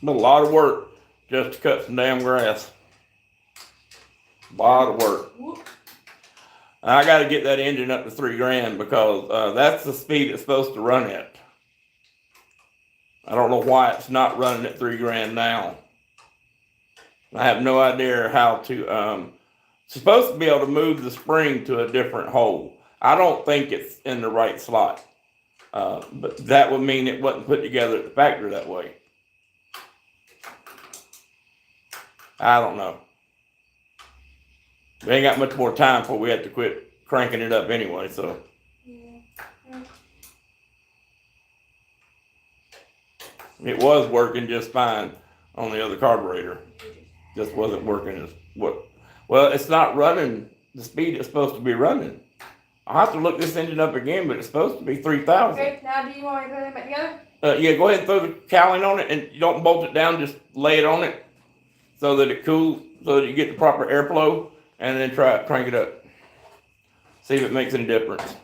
A lot of work just to cut some damn grass. A lot of work. I got to get that engine up to $3,000, because that's the speed it's supposed to run at. I don't know why it's not running at $3,000 now. I have no idea how to. It's supposed to be able to move the spring to a different hole. I don't think it's in the right slot, but that would mean it wasn't put together at the factory that way. I don't know. We ain't got much more time before we have to quit cranking it up anyway, so. It was working just fine on the other carburetor. Just wasn't working as what. Well, it's not running the speed it's supposed to be running. I'll have to look this engine up again, but it's supposed to be 3,000. Okay, now do you want me to put it back together? Yeah, go ahead and throw the cowling on it, and you don't bolt it down, just lay it on it so that it cools, so that you get the proper airflow, and then crank it up. See if it makes any difference.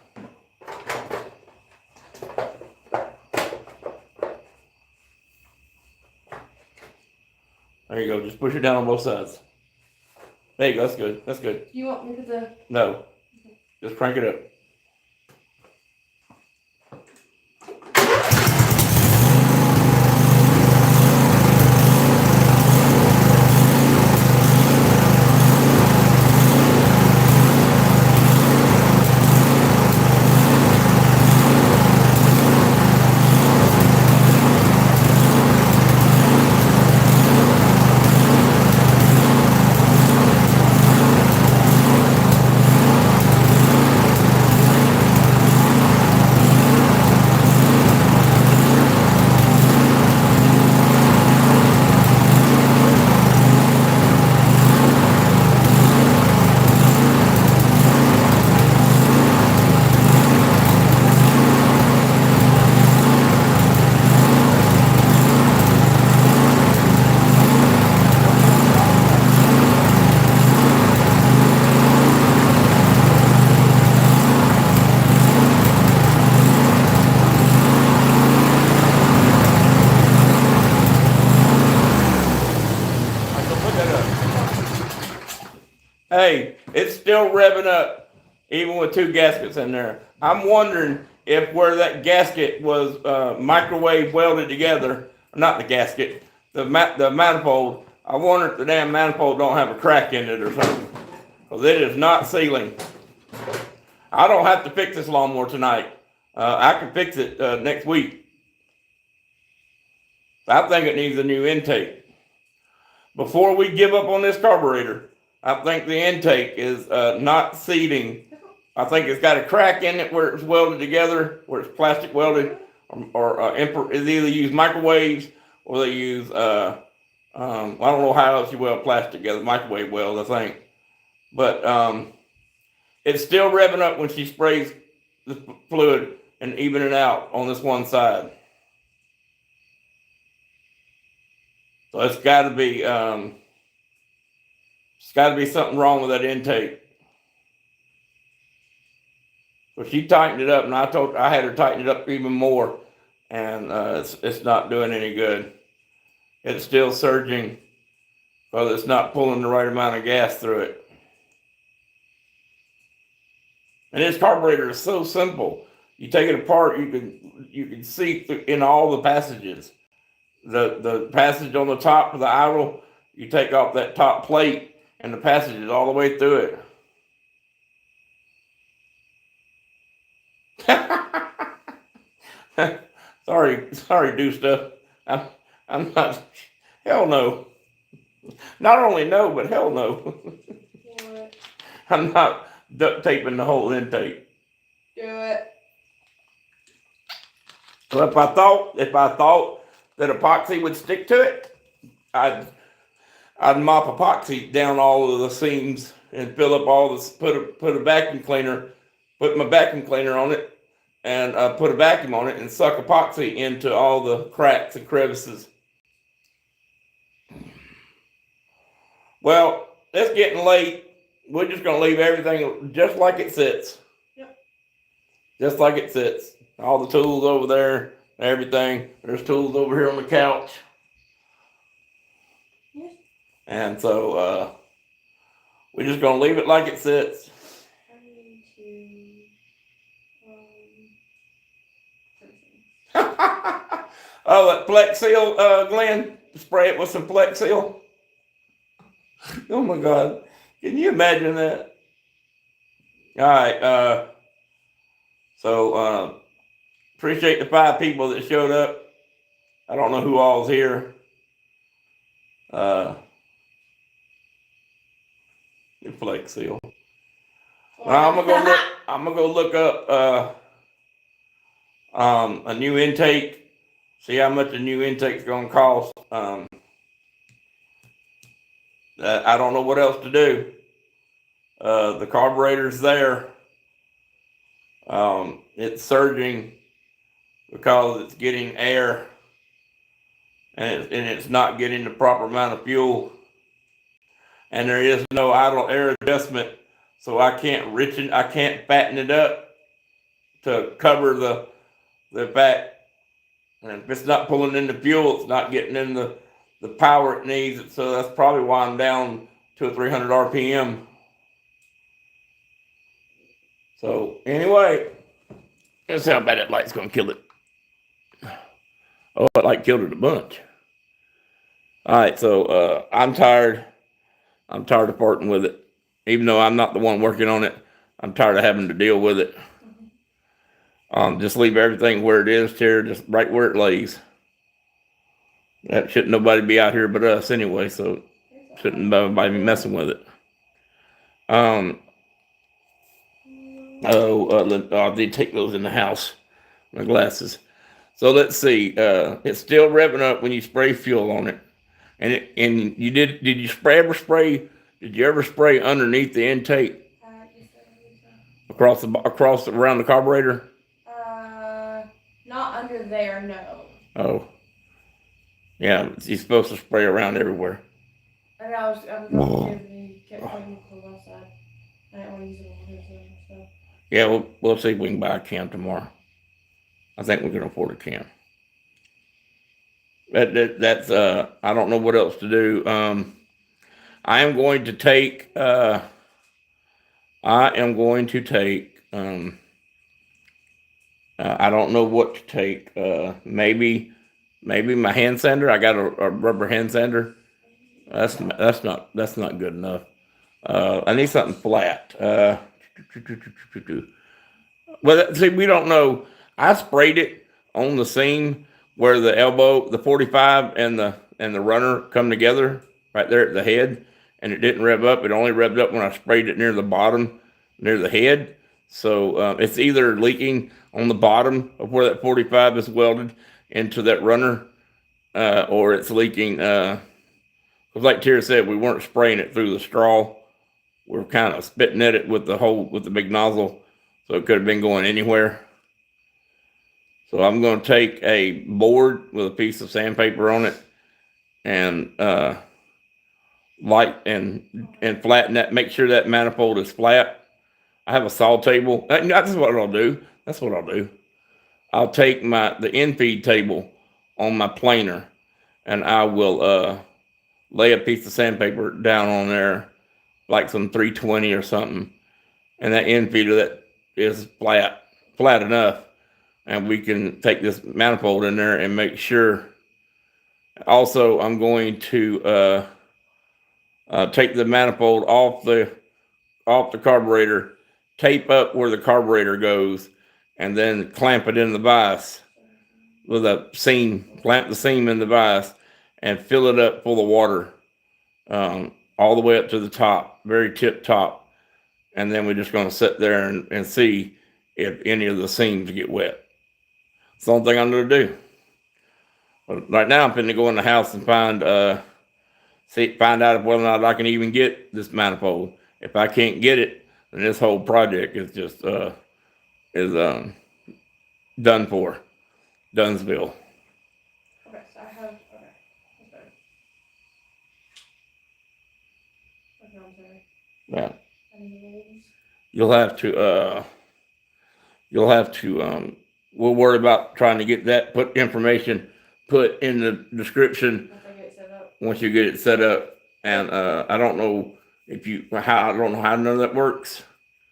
There you go, just push it down on both sides. There you go, that's good, that's good. Do you want me to put the... No, just crank it up. Hey, it's still revving up, even with 2 gaskets in there. I'm wondering if where that gasket was microwave welded together, not the gasket, the manifold. I wonder if the damn manifold don't have a crack in it or something, because it is not sealing. I don't have to fix this lawnmower tonight. I can fix it next week. I think it needs a new intake. Before we give up on this carburetor, I think the intake is not seating. I think it's got a crack in it where it's welded together, where it's plastic welded, or they either use microwaves or they use, I don't know how else you weld plastic together, microwave weld, I think. But it's still revving up when she sprays the fluid and even it out on this one side. So it's got to be something wrong with that intake. So she tightened it up, and I had her tighten it up even more, and it's not doing any good. It's still surging, but it's not pulling the right amount of gas through it. And this carburetor is so simple. You take it apart, you can see in all the passages. The passage on the top of the idle, you take off that top plate, and the passage is all the way through it. sorry, do stuff. I'm not. Hell no. Not only no, but hell no. What? I'm not duct taping the whole intake. Do it. So if I thought that epoxy would stick to it, I'd mop epoxy down all of the seams and fill up all this. Put a vacuum cleaner. Put my vacuum cleaner on it, and put a vacuum on it and suck epoxy into all the cracks and crevices. Well, it's getting late. We're just going to leave everything just like it sits. Yep. Just like it sits. All the tools over there, everything. There's tools over here on the couch. Yes. And so we're just going to leave it like it sits. I need Oh, that Plex Seal, Glenn, spray it with some Plex Seal. Oh my God, can you imagine that? All right, so appreciate the 5 people that showed up. I don't know who all's here. Plex Seal. Well, I'm gonna go look up a new intake. See how much a new intake's gonna cost. I don't know what else to do. The carburetor's there. It's surging because it's getting air, and it's not getting the proper amount of fuel. And there is no idle air adjustment, so I can't fatten it up to cover the back. And if it's not pulling in the fuel, it's not getting in the power it needs. So that's probably why I'm down 200 or 300 RPM. So anyway, that's how bad that light's gonna kill it. Oh, that light killed it a bunch. All right, so I'm tired. I'm tired of parting with it. Even though I'm not the one working on it, I'm tired of having to deal with it. Just leave everything where it is, Terry, just right where it lays. That shouldn't nobody be out here but us anyway, so shouldn't nobody be messing with it. I did take those in the house, my glasses. So let's see. It's still revving up when you spray fuel on it. And you did you ever spray underneath the intake? Across around the carburetor? Not under there, no. Oh. Yeah, you're supposed to spray around everywhere. And I was going to he kept putting the clothes outside. I didn't want to use it on his own, so. Yeah, we'll see if we can buy a can tomorrow. I think we can afford a can. That's I don't know what else to do. I am going to take I am going to take, I don't know what to take. Maybe my hand sander. I got a rubber hand sander. That's not good enough. I need something flat. Well, see, we don't know. I sprayed it on the seam where the elbow, the 45 and the runner come together right there at the head, and it didn't rev up. It only revved up when I sprayed it near the bottom, near the head. So it's either leaking on the bottom of where that 45 is welded into that runner, or it's leaking. Like Tara said, we weren't spraying it through the straw. We're kind of spitting at it with the big nozzle, so it could have been going anywhere. So I'm going to take a board with a piece of sandpaper on it and light and flatten that. Make sure that manifold is flat. I have a saw table. That's what I'll do. That's what I'll do. I'll take the infeed table on my planer, and I will lay a piece of sandpaper down on there, like some 320 or something, and that infeeder that is flat enough, and we can take this manifold in there and make sure. Also, I'm going to take the manifold off the carburetor, tape up where the carburetor goes, and then clamp it in the vise with a seam. Clamp the seam in the vise and fill it up full of water, all the way up to the top, very tip top. And then we're just going to sit there and see if any of the seams get wet. It's the only thing I'm going to do. But right now, I'm going to go in the house and find out whether or not I can even get this manifold. If I can't get it, then this whole project is just done for, Dunsville. Okay, so I have. Okay, okay, I'm sorry. Yeah. And You'll have to. We'll worry about trying to get that information put in the description once I get it set up. once you get it set up. And I don't know I don't know how none of that works.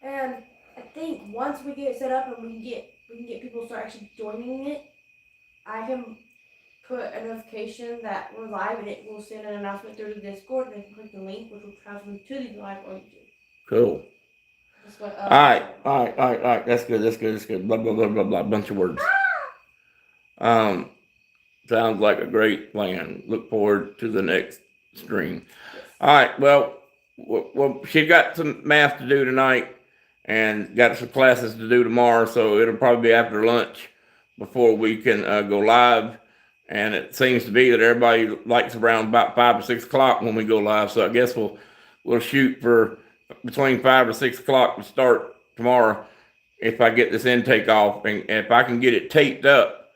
And I think once we get it set up and we can get people to start actually joining it, I can put a notification that we're live, and it will send an announcement through the Discord, and they can click the link, which will transfer them to the live on YouTube. Cool. What, All right. That's good. Blah, blah, blah, blah, blah. Bunch of words. Sounds like a great plan. Look forward to the next stream. All right. Well, she got some math to do tonight and got some classes to do tomorrow. So it'll probably be after lunch before we can go live. And it seems to be that everybody likes around about 5 or 6 o'clock when we go live. So I guess we'll shoot for between 5 or 6 o'clock to start tomorrow, if I get this intake off, and if I can get it taped up,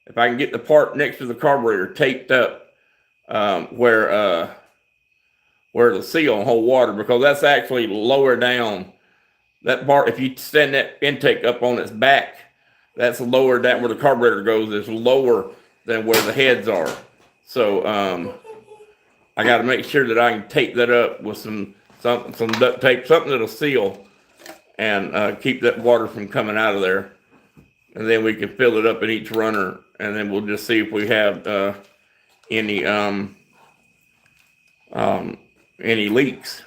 if I can get the part next to the carburetor taped up, where the seal will hold water, because that's actually lower down. That part, if you stand that intake up on its back, that's lower down where the carburetor goes. It's lower than where the heads are. So I got to make sure that I can tape that up with some duct tape, something that'll seal and keep that water from coming out of there. And then we can fill it up in each runner, and then we'll just see if we have any leaks.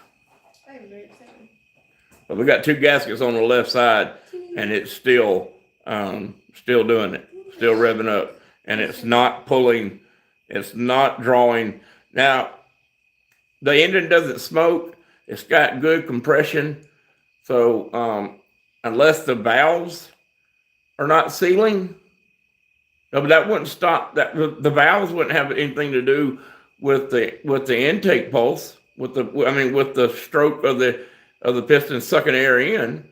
But we got 2 gaskets on the left side, and it's still doing it, still revving up, and it's not pulling, it's not drawing. Now, the engine doesn't smoke. It's got good compression. So unless the valves are not sealing, no, but that wouldn't stop. The valves wouldn't have anything to do with the intake pulse, with the stroke of the piston sucking air in,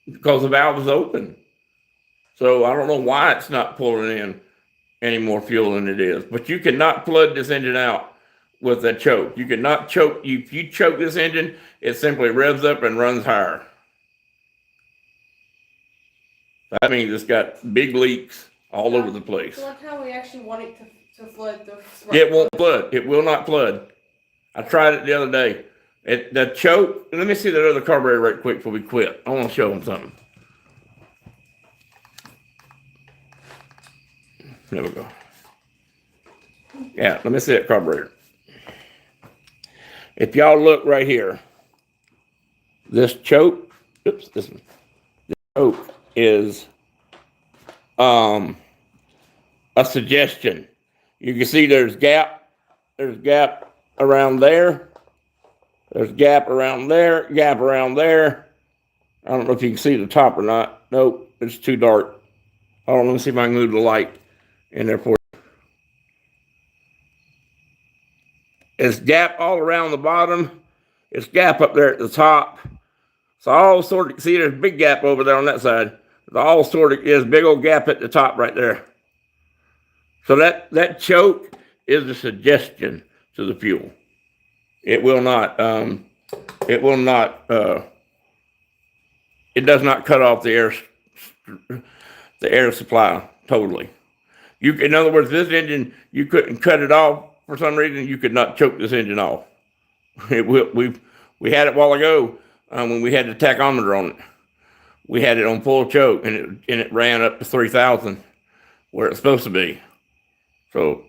because the valve is open. So I don't know why it's not pulling in any more fuel than it is. But you cannot flood this engine out with a choke. You cannot choke. If you choke this engine, it simply revs up and runs higher. That means it's got big leaks all over the place. So like how we actually want it to flood the. It won't flood. It will not flood. I tried it the other day. The choke, let me see that other carburetor right quick before we quit. I want to show them something. There we go. Yeah, let me see that carburetor. If y'all look right here, this choke, this choke is a suggestion. You can see there's gap around there. There's gap around there, gap around there. I don't know if you can see the top or not. Nope, it's too dark. Hold on, let me see if I can move the light in there for you. It's gap all around the bottom. It's gap up there at the top. So all sort of, see there's a big gap over there on that side. All sort of is big old gap at the top right there. So that choke is a suggestion to the fuel. It will not, it does not cut off the air supply totally. In other words, this engine, you couldn't cut it off for some reason. You could not choke this engine off. We had it a while ago when we had the tachometer on it. We had it on full choke, and it ran up to 3,000 where it's supposed to be. So.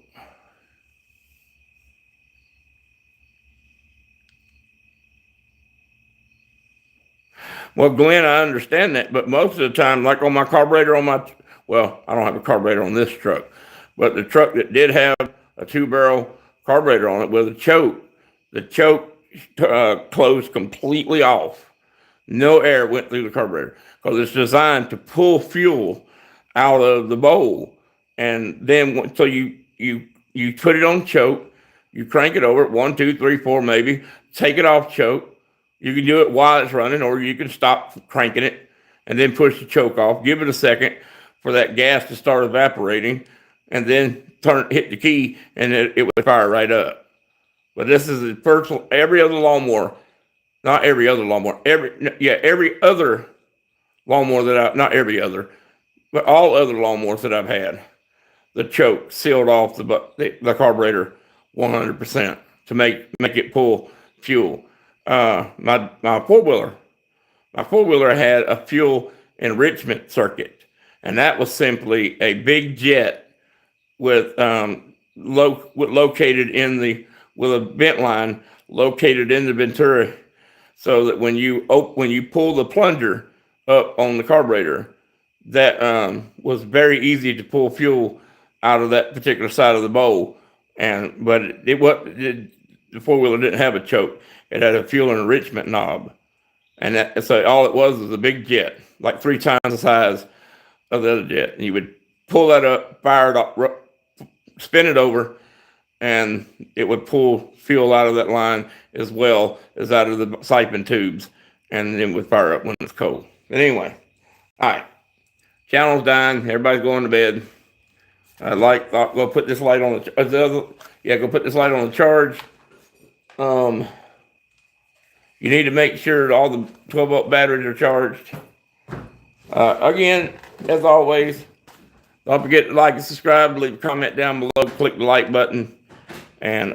Well, Glenn, I understand that, but most of the time, like on my carburetor I don't have a carburetor on this truck, but the truck that did have a 2-barrel carburetor on it with a choke, the choke closed completely off. No air went through the carburetor because it's designed to pull fuel out of the bowl. And then, so you put it on choke, you crank it over 1, 2, 3, 4, maybe, take it off choke. You can do it while it's running, or you can stop cranking it and then push the choke off. Give it a second for that gas to start evaporating, and then hit the key, and it would fire right up. But this is every other lawnmower, not every other lawnmower, every other lawnmower not every other, but all other lawnmowers that I've had, the choke sealed off the carburetor 100% to make it pull fuel. My four-wheeler had a fuel enrichment circuit, and that was simply a big jet with located with a vent line located in the venturi, so that when you pull the plunger up on the carburetor, that was very easy to pull fuel out of that particular side of the bowl. But the four-wheeler didn't have a choke. It had a fuel enrichment knob, and so all it was a big jet, like 3 times the size of the other jet. And you would pull that up, fire it up, spin it over, and it would pull fuel out of that line as well as out of the siphon tubes, and then would fire up when it's cold. But anyway, all right, channel's dying. Everybody's going to bed. Go put this light on go put this light on the charge. You need to make sure all the 12-volt batteries are charged. Again, as always, don't forget to like and subscribe, leave a comment down below, click the like button, and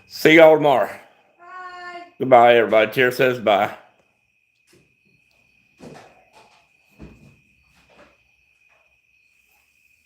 see y'all tomorrow. Bye. Goodbye, everybody. Tara says bye.